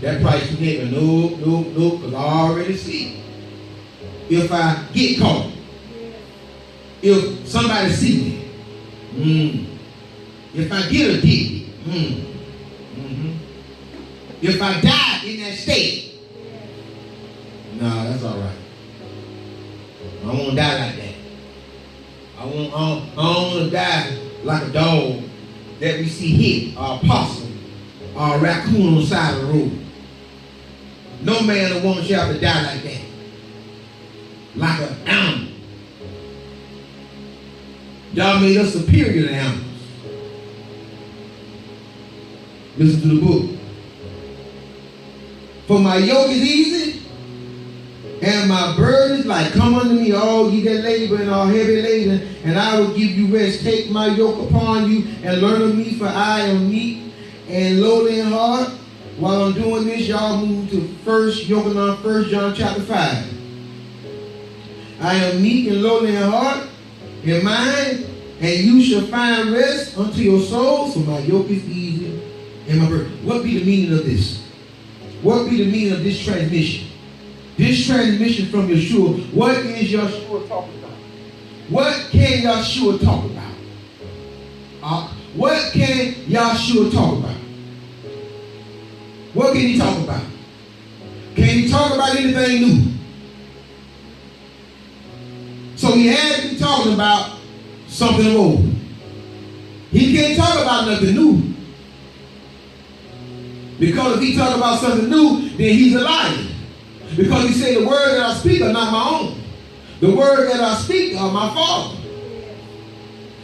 A: That price too heavy, no, because I already see. If I get caught, if somebody see me, if I get addicted, if I die in that state, nah, that's all right. I don't want to die like that. I don't want to die like a dog that we see hit, or a possum, or a raccoon on the side of the road. No man or woman shall have to die like that. Like an animal. Y'all made us superior to animals. Listen to the book. For my yoke is easy, and my burden is light. Come unto me, all ye that labor and are heavy laden, and I will give you rest. Take my yoke upon you and learn of me, for I am meek and lowly in heart. While I'm doing this, y'all move to 1 John chapter 5. I am meek and lowly in heart, in mind, and you shall find rest unto your souls, for my yoke is easy and my burden. What be the meaning of this? What be the meaning of this transmission? This transmission from Yeshua, what is Yeshua talking about? What can Yeshua talk about? What can Yeshua talk about? What can he talk about? Can he talk about anything new? So he had to be talking about something old. He can't talk about nothing new. Because if he talk about something new, then he's a liar. Because he said the word that I speak are not my own. The word that I speak are my Father.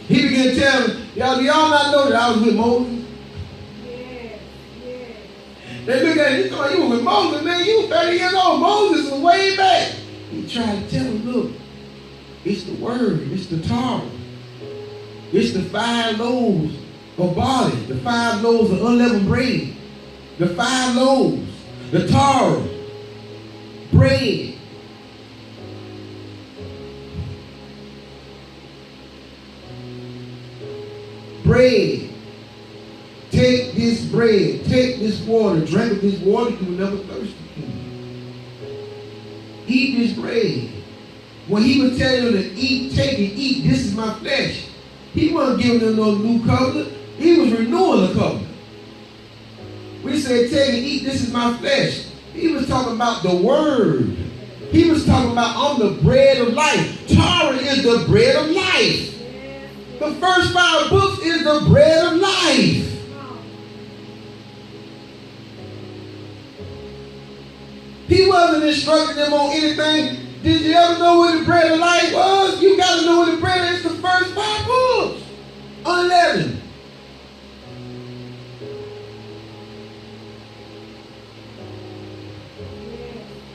A: He began to tell them, y'all not know that I was with Moses? They look at you, you were with Moses, man, you were 30 years old. Moses was way back. He tried to tell them, look, it's the word, it's the Torah. It's the 5 loaves of barley, the 5 loaves of unleavened bread, the 5 loaves, the Torah. bread. Bread. Take this bread. Take this water. Drink of this water. You will never thirst again. Eat this bread. When he was telling them to eat, take and eat, this is my flesh. He wasn't giving them no new covenant. He was renewing the covenant. We said, take and eat, this is my flesh. He was talking about the word. He was talking about, I'm the bread of life. Torah is the bread of life. The first 5 books is the bread of life. He wasn't instructing them on anything. Did you ever know what the bread of life was? You got to know what the bread is. The first 5 books. Unleavened.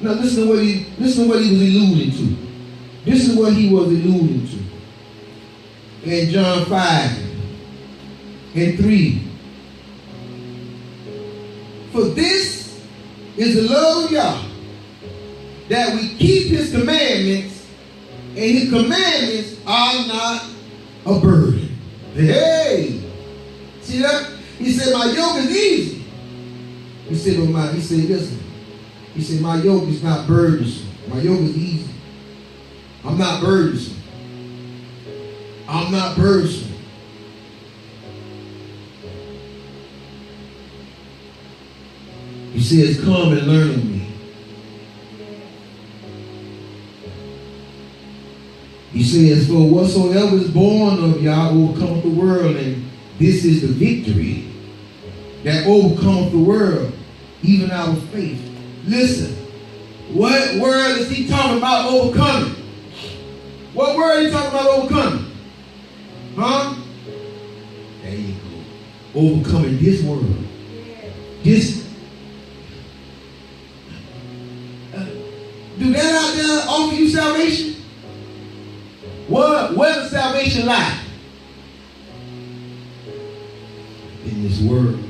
A: Now listen to what he was alluding to. This is what he was alluding to. In John 5 and 3. For this is the love of Yah, that we keep his commandments, and his commandments are not a burden. Hey! See that? He said, my yoke is easy. He said, listen. He said, my yoke is not burdensome. My yoke is easy. I'm not burdensome. I'm not burdensome. He says, come and learn of me. He says, for whatsoever is born of Yah overcometh the world, and this is the victory that overcometh the world, even our faith. Listen, what word is he talking about overcoming? What word is he talking about overcoming? Huh? There you go. Overcoming this world. This. Do that out there offer you salvation? Where does salvation lie? In this world.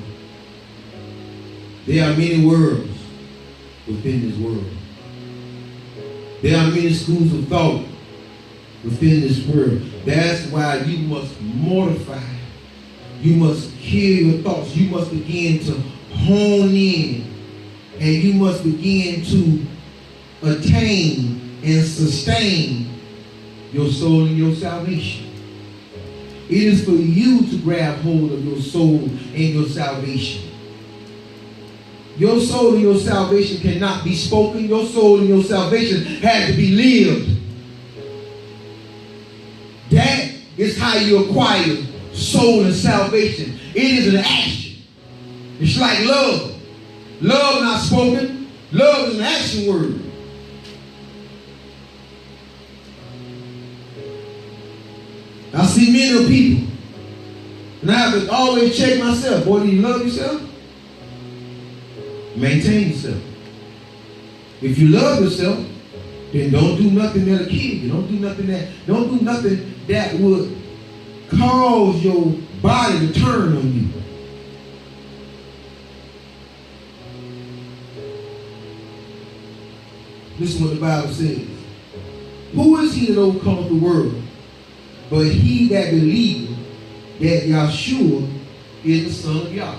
A: There are many worlds within this world. There are many schools of thought within this world. That's why you must mortify. You must kill your thoughts. You must begin to hone in. And you must begin to attain and sustain your soul and your salvation. It is for you to grab hold of your soul and your salvation. Your soul and your salvation cannot be spoken. Your soul and your salvation has to be lived. That is how you acquire soul and salvation. It is an action. It's like love. Love not spoken. Love is an action word. I see many people, and I have to always check myself. Boy, do you love yourself? Maintain yourself. If you love yourself, then don't do nothing that'll kill you. Don't do nothing that would cause your body to turn on you. Listen what the Bible says. Who is he that overcometh the world? But he that believeth that Yahshua is the Son of Yah.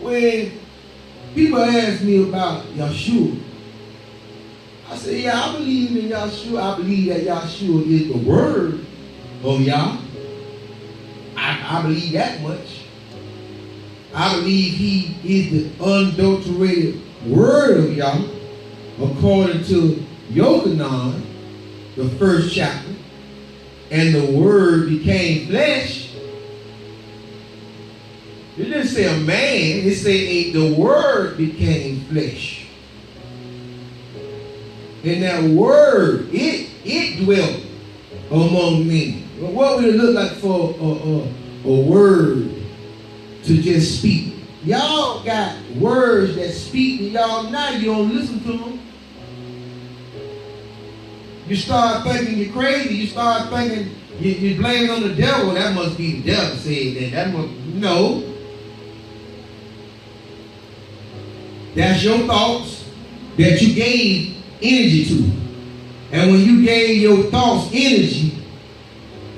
A: When people ask me about Yahshua, I say, yeah, I believe in Yahshua. I believe that Yahshua is the word of Yah. I believe that much. I believe he is the unadulterated word of Yah, according to Yochanan, the 1st chapter. And the word became flesh. It didn't say a man. It said the word became flesh. And that word, it dwelt among men. Well, what would it look like for a word to just speak? Y'all got words that speak, and y'all now you don't listen to them. You start thinking you're crazy. You start thinking you're blaming on the devil. That must be the devil said that. No. That's your thoughts. that you gave energy to. And when you gave your thoughts energy,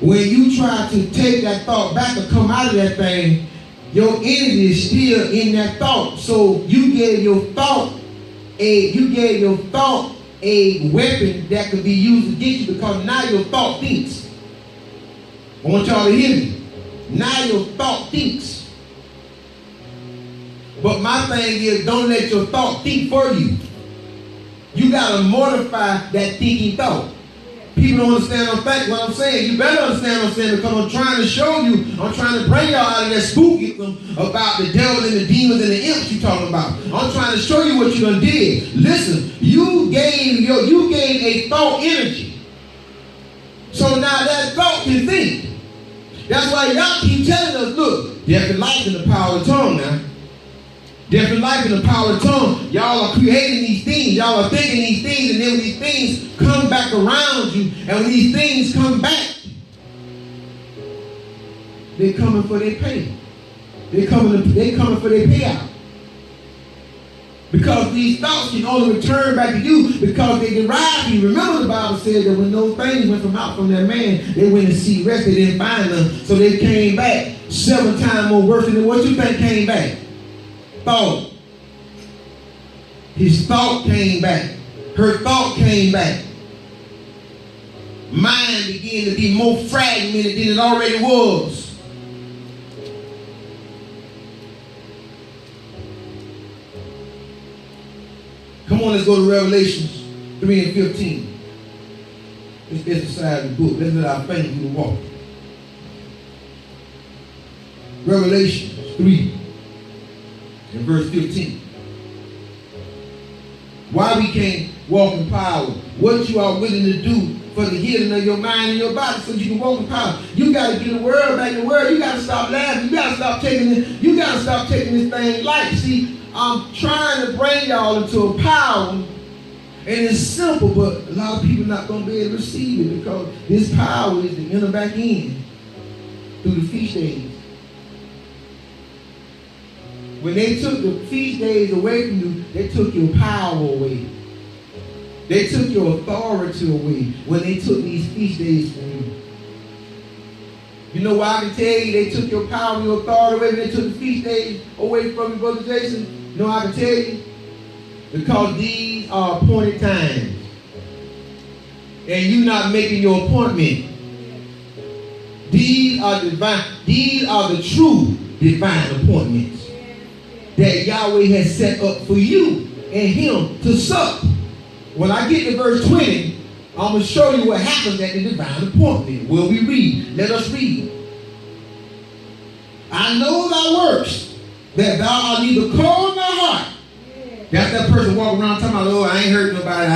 A: when you try to take that thought back or come out of that thing, your energy is still in that thought. So you gave your thought a weapon that could be used against you, because now your thought thinks. I want y'all to hear me. Now your thought thinks. But my thing is, don't let your thought think for you. You got to mortify that thinking thought. People don't understand what I'm saying. You better understand what I'm saying, because I'm trying to show you, I'm trying to bring y'all out of that spookism about the devil and the demons and the imps you're talking about. I'm trying to show you what you done did. Listen, you gave a thought energy. So now that thought can think. That's why y'all keep telling us, look, death and life in the power of the tongue now. Death and life in the power of the tongue. Y'all are creating these things. Y'all are thinking these things, and then when these things come back around you, and when these things come back, they're coming for their pay. They're coming for their payout. Because these thoughts can only return back to you because they derive from you. Remember, the Bible said that when those things went out from that man, they went to seek rest. They didn't find them, so they came back 7 times more worse than what you think came back. Thought. His thought came back. Her thought came back. Mind began to be more fragmented than it already was. Come on, let's go to Revelations 3 and 15. Let's get inside the book. Let's let our faith do the walk. Revelations 3 and verse 15. Why we can't walk in power? What you are willing to do for the healing of your mind and your body so you can walk in power. You got to get the word back in the word. You got to stop laughing. You got to stop taking this. You got to stop taking this thing light. See, I'm trying to bring y'all into a power, and it's simple, but a lot of people not going to be able to receive it because this power is to enter back in through the feast days. When they took the feast days away from you, they took your power away. They took your authority away when they took these feast days from you. You know why I can tell you they took your power and your authority away when they took the feast days away from you, Brother Jason? You know why I can tell you? Because these are appointed times. And you're not making your appointment. These are divine. These are the true divine appointments that Yahweh has set up for you and him to sup. When I get to verse 20, I'm going to show you what happens at the divine appointment. Will we read? Let us read. I know thy works, that thou art neither cold nor hot. That's that person walking around talking about, oh, I ain't hurting nobody.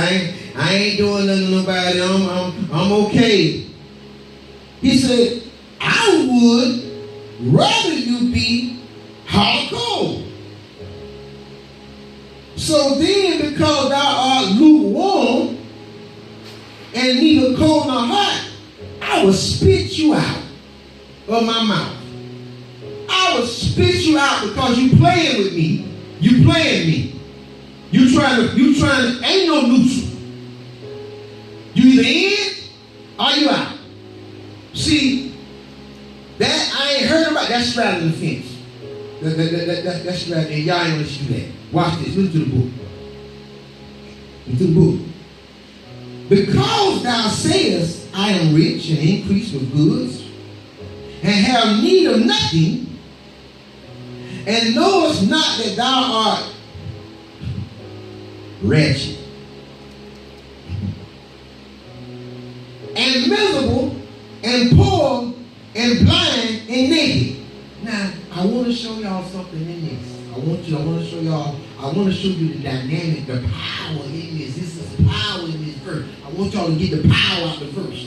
A: I ain't doing nothing to nobody. I'm okay. He said, I would rather you be hot or cold. So then, because thou art lukewarm and neither cold nor hot, I will spit you out of my mouth. I will spit you out because you playing with me. You playing me. You trying to, ain't no neutral. You either in or you out. See, that I ain't heard about, that's straddling the fence. That's straddling, and y'all ain't listen to that. Watch this. Listen to the book. Listen to the book. Because thou sayest, I am rich and increase with goods, and have need of nothing, and knowest not that thou art wretched, and miserable, and poor, and blind, and naked. Now, I want to show y'all something in this. I want to show you the dynamic, the power in this. This is power in this verse. I want y'all to get the power out of the verse.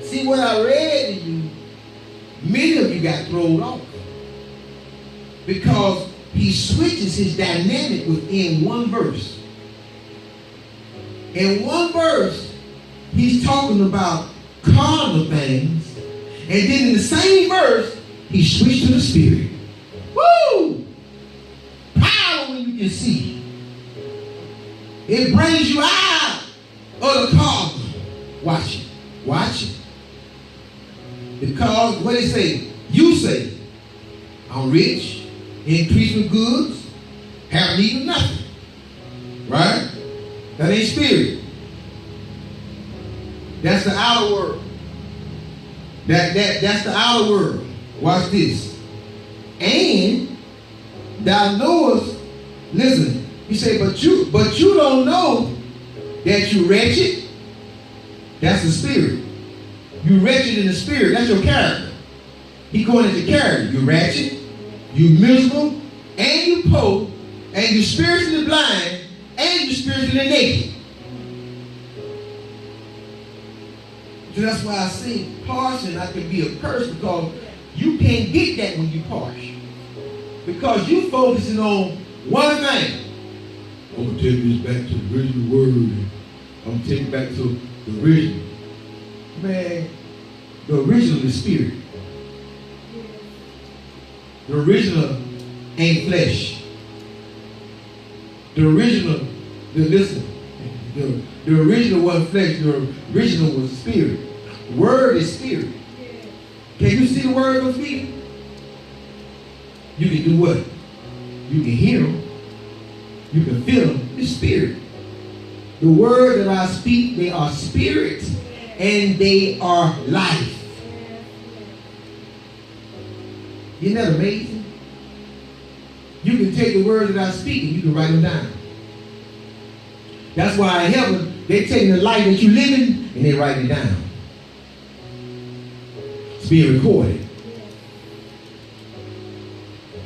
A: See what I read to you, many of you got thrown off. Because he switches his dynamic within one verse. In one verse, he's talking about carnal things. And then in the same verse, he switched to the spirit. Woo! Power when you can see. It brings you out of the cauldron. Watch it. Watch it. Because what they say, you say, I'm rich, increased with goods, have need of nothing. Right? That ain't spirit. That's the outer world. That's the outer world. Watch this. And thou knowest, listen, you say, but you don't know that you wretched. That's the spirit. You wretched in the spirit. That's your character. He going into character. You ratchet, you miserable, and you poor, and you spiritually blind, and you spiritually naked. So that's why I say partial I can be a curse, because you can't get that when you partial. Because you focusing on one thing. I'm going to take this back to the original word. I'm going to take it back to the original. Man, the original is spirit. The original ain't flesh. The original, listen, the original wasn't flesh, the original was spirit. Word is spirit. Can you see the word of spirit? You can do what? You can hear them. You can feel them. It's spirit. The word that I speak, they are spirit and they are life. Isn't that amazing? You can take the words that I speak and you can write them down. That's why in heaven, they take the life that you live in and they write it down. It's being recorded.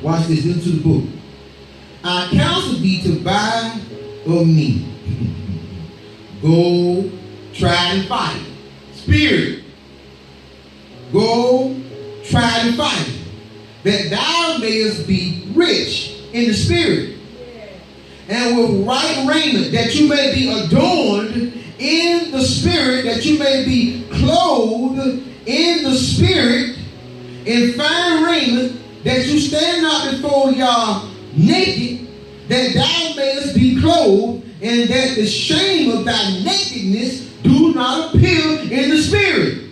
A: Watch this, into the book. I counsel thee to buy of me. Go try and fight. Spirit. Go try and fight. That thou mayest be rich in the spirit. And with right raiment, that you may be adorned in the spirit, that you may be clothed in the spirit, in fine raiment, that you stand not before y'all naked, that thou mayest be clothed, and that the shame of thy nakedness do not appear in the spirit.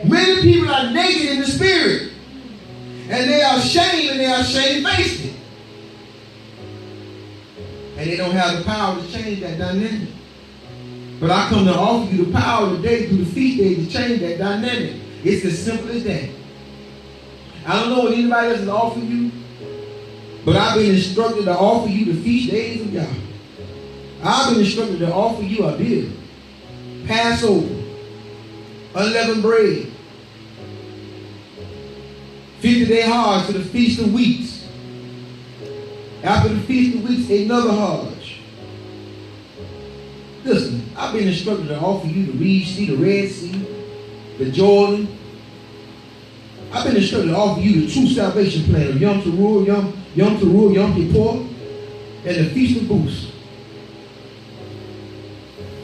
A: Many people are naked in the spirit, and they are ashamed, and they are shamefaced. And they don't have the power to change that dynamic. But I come to offer you the power today through the feast day to change that dynamic. It's as simple as that. I don't know what anybody else is offering you, but I've been instructed to offer you the feast days of God. I've been instructed to offer you a bill, Passover, unleavened bread, 50-day Hajj to the Feast of Weeks. After the Feast of Weeks, another Hajj. Listen, I've been instructed to offer you the Red Sea, the Red Sea, the Jordan. I've been instructed to offer you the true salvation plan of Yom Teruah, Yom Kippur, and the Feast of Booths.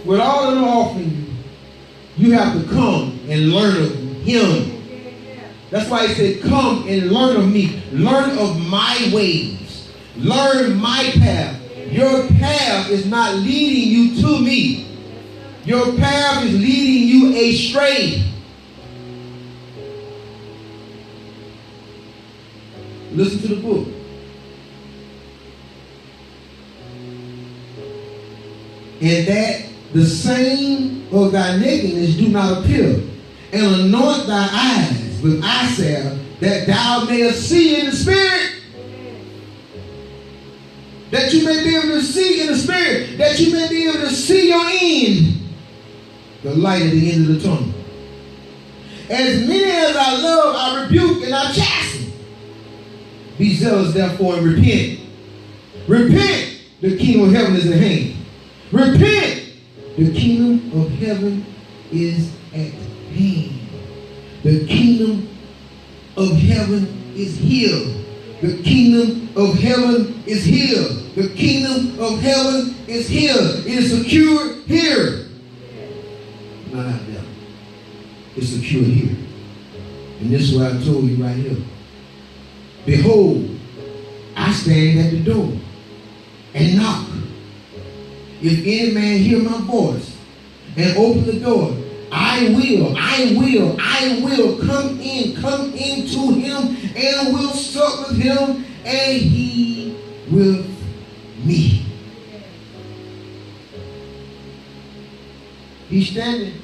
A: With all of them offering you have to come and learn of Him. That's why He said, come and learn of me. Learn of my ways. Learn my path. Your path is not leading you to me. Your path is leading you astray. Listen to the book. And that the same of thy nakedness do not appear, and anoint thy eyes with eye salve, that thou mayest see in the spirit. That you may be able to see in the spirit. That you may be able to see your end. The light at the end of the tunnel. As many as I love, I rebuke and I chasten. Be zealous therefore and repent. Repent. The kingdom of heaven is at hand. Repent. The kingdom of heaven is at hand. The kingdom of heaven is here. The kingdom of heaven is here. The kingdom of heaven is here. It is secured here. Not out there. It's secured here. And this is what I told you right here. Behold, I stand at the door and knock. if any man hear my voice and open the door, I will come into him and will sup with him and he with me. He's standing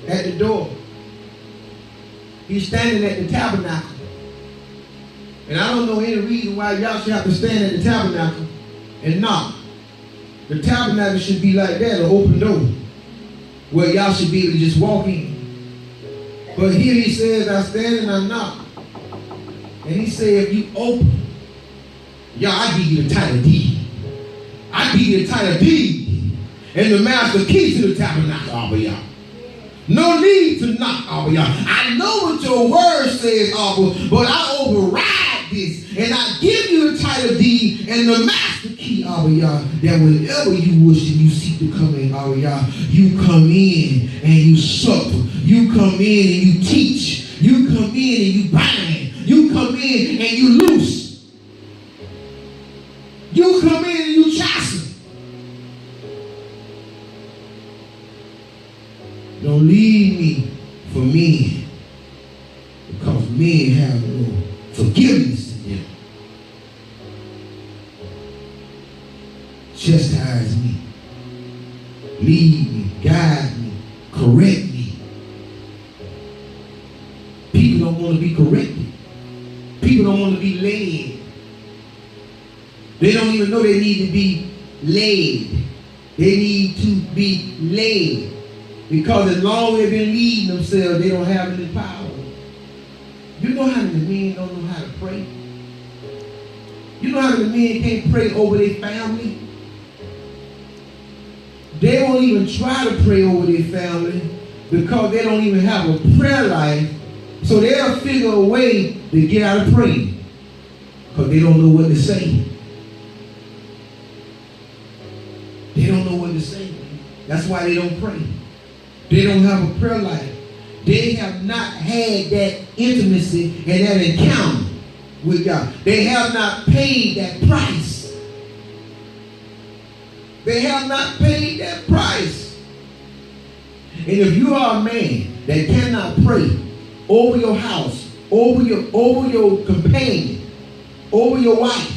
A: at the door. He's standing at the tabernacle. And I don't know any reason why y'all should have to stand at the tabernacle and knock. The tabernacle should be like that, an open door, where y'all should be able to just walk in. But here he says, I stand and I knock. And he said, if you open, y'all, I give you the title deed. I give you the title deed and the master key to the tabernacle, all of y'all. No need to knock, all of y'all. I know what your word says, Abba, but I override this and I give you the title deed and the master key, all of y'all, that whenever you wish and you seek to come in, all of y'all, you come in and you sup. You come in and you teach. You come in and you bind. You come in and you loose. You come in and you chasten. Don't leave me for men, because men have no forgiveness in them. Chastise me, lead me, guide me, correct me. People don't want to be corrected. People don't want to be led. They don't even know they need to be led. They need to be led. Because as long as they've been leading themselves, they don't have any power. You know how many men don't know how to pray? You know how many men can't pray over their family? They won't even try to pray over their family because they don't even have a prayer life. So they'll figure a way to get out of praying because they don't know what to say. They don't know what to say. That's why they don't pray. They don't have a prayer life. They have not had that intimacy and that encounter with God. They have not paid that price. They have not paid that price. And if you are a man that cannot pray over your house, over your companion, over your wife,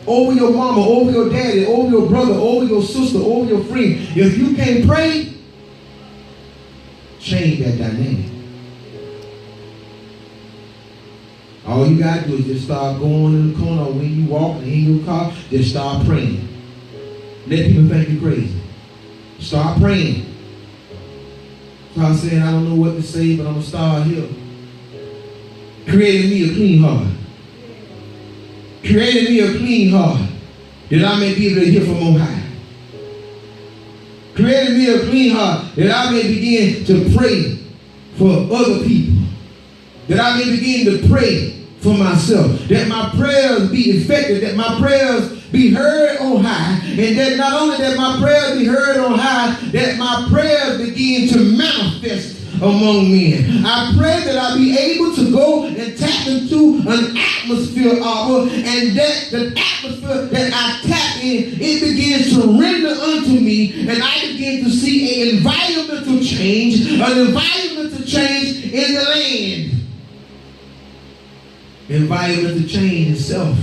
A: over your mama, over your daddy, over your brother, over your sister, over your friend, if you can't pray, change that dynamic. All you got to do is just start going in the corner when you walk in your car, just start praying. Let people think you're crazy. Start praying. Start saying, I don't know what to say, but I'm going to start here. Creating me a clean heart. Creating me a clean heart, that I may be able to hear from on high. Created me a clean heart, that I may begin to pray for other people. That I may begin to pray for myself. That my prayers be effective. That my prayers be heard on high. And that not only that my prayers be heard on high, that my prayers begin to manifest among men. I pray that I be able to go and tap into an atmosphere, Abba, and that the atmosphere that I tap in, it begins to render unto me, and I begin to see an environmental change in the land. Environmental change itself.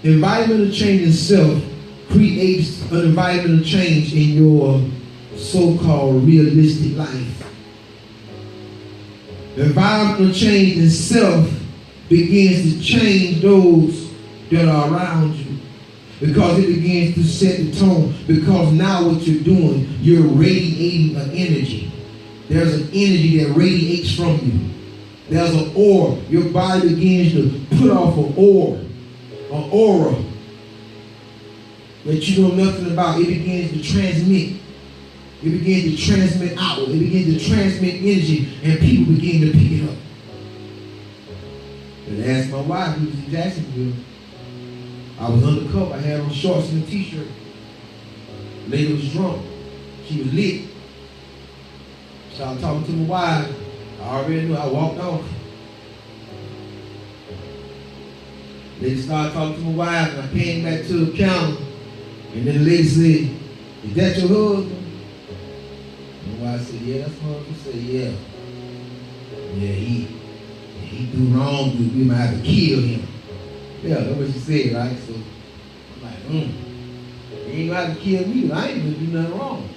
A: Environmental change itself creates an environmental change in your so-called realistic life. The environmental change itself begins to change those that are around you, because it begins to set the tone. Because now what you're doing, you're radiating an energy. There's an energy that radiates from you. There's an aura. Your body begins to put off an aura that you know nothing about. It begins to transmit. It begins to transmit outward. It begins to transmit energy, and people begin to pick it up. And I asked my wife, who was in Jacksonville. I was undercover. I had on shorts and a t-shirt. The lady was drunk. She was lit. So I was talking to my wife. I already knew. I walked off. They started talking to my wife, and I came back to the counter, And then the lady said, is that your husband? And the wife said, yeah, that's my husband. She said, yeah. Yeah, he do wrong, dude. We might have to kill him. Yeah, that's what she said, right? So I'm like, you ain't gonna have to kill me, I ain't gonna do nothing wrong.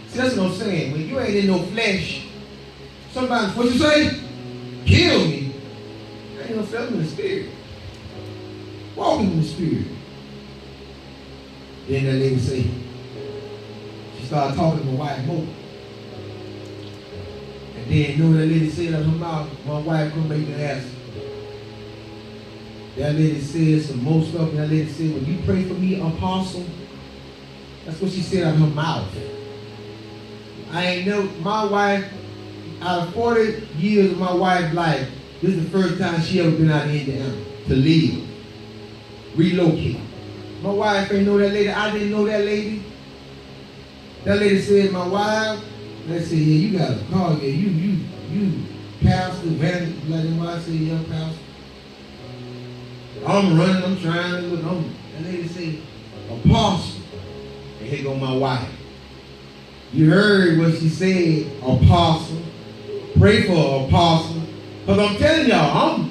A: See, that's what I'm saying. When you ain't in no flesh, somebody, what you say? Kill me. I ain't gonna feel in the spirit. Walking in the spirit. Then that lady say, she started talking to my wife more. And then you know what that lady said out of her mouth? My wife couldn't make the answer. That lady said some more stuff, and that lady said, when you pray for me, apostle, that's what she said out of her mouth. I ain't never, my wife, out of 40 years of my wife's life, this is the first time she ever been out of Indiana to live, relocate. My wife ain't know that lady. I didn't know that lady. That lady said, my wife, they said, yeah, you got a car. Yeah, you pastor, man. Like the wife said, yeah, pastor. I'm running, I'm trying to look. That lady said, apostle. And here go my wife. You heard what she said, apostle. Pray for apostle. Because I'm telling y'all,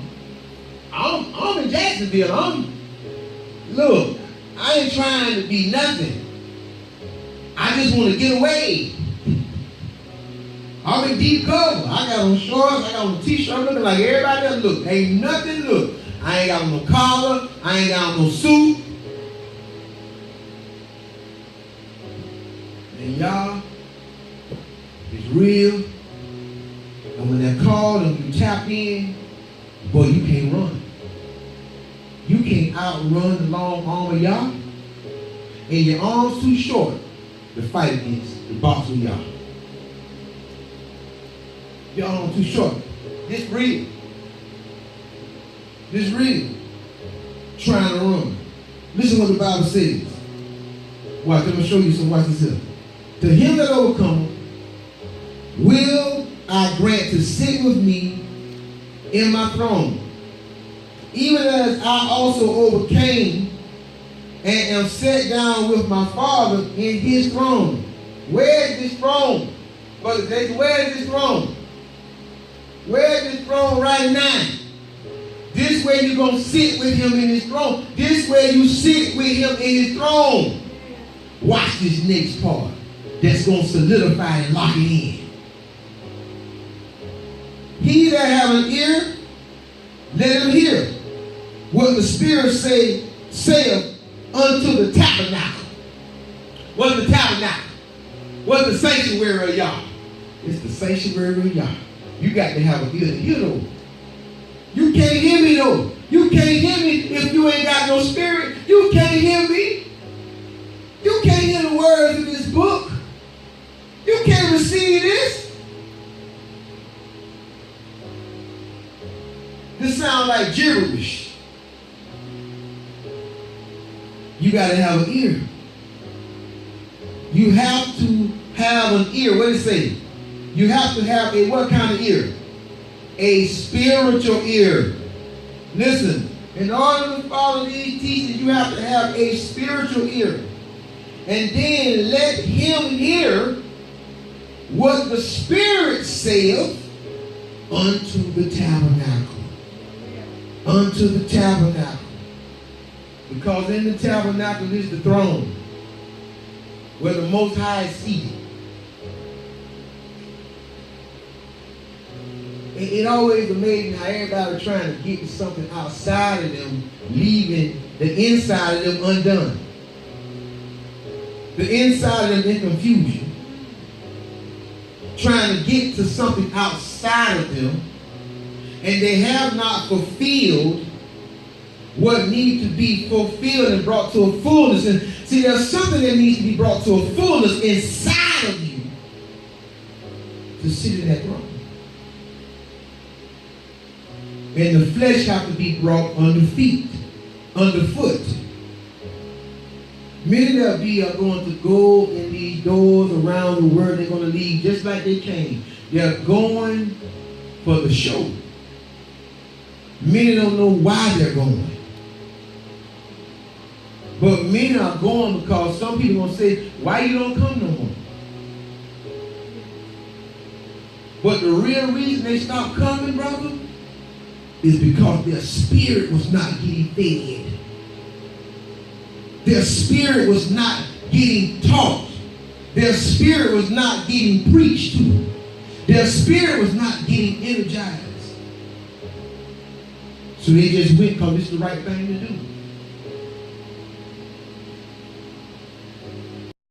A: I'm in Jacksonville. Look, I ain't trying to be nothing. I just want to get away. I'm in deep cover. I got on shorts, I got on a t-shirt looking like everybody else look. Ain't nothing look. I ain't got on no collar, I ain't got on no suit. And y'all, it's real. And when they're called and you tap in, boy, you can't run. You can't outrun the long arm of y'all. And your arms too short to fight against the boss of y'all. Your arms too short. This real. This real. Trying to run. Listen what the Bible says. Watch, I'm going to show you some. Watch this here. To him that overcometh, will I grant to sit with me in my throne, even as I also overcame and am set down with my Father in his throne. Where is this throne? Brother Jason, where is this throne? Where is this throne right now? This way you're going to sit with him in his throne. This way you sit with him in his throne. Watch this next part. That's going to solidify and lock it in. He that have an ear, let him hear what the Spirit saith unto the tabernacle. What's the tabernacle? What's the sanctuary of Yah? It's the sanctuary of Yah. You got to have an ear to hear though. You can't hear me though. You can't hear me if you ain't got no spirit. You can't hear me. You can't hear the words of this book. You can't receive this. This sounds like gibberish. You got to have an ear. You have to have an ear. What does it say? You have to have a what kind of ear? A spiritual ear. Listen, in order to follow these teachings, you have to have a spiritual ear. And then let him hear what the Spirit saith unto the tabernacle. Unto the tabernacle. Because in the tabernacle is the throne, where the Most High is seated. It always amazes me how everybody trying to get something outside of them, leaving the inside of them undone. The inside of them in confusion. Trying to get to something outside of them, and they have not fulfilled what needs to be fulfilled and brought to a fullness. And see, there's something that needs to be brought to a fullness inside of you to sit in that throne. And the flesh have to be brought underfoot. Many that are going to go in these doors around the world. They're going to leave just like they came. They're going for the show. Many don't know why they're going. But many are going because some people gonna say, why you don't come no more? But the real reason they stopped coming, brother, is because their spirit was not getting fed. Their spirit was not getting taught. Their spirit was not getting preached to. Their spirit was not getting energized. So they just went because it's the right thing to do.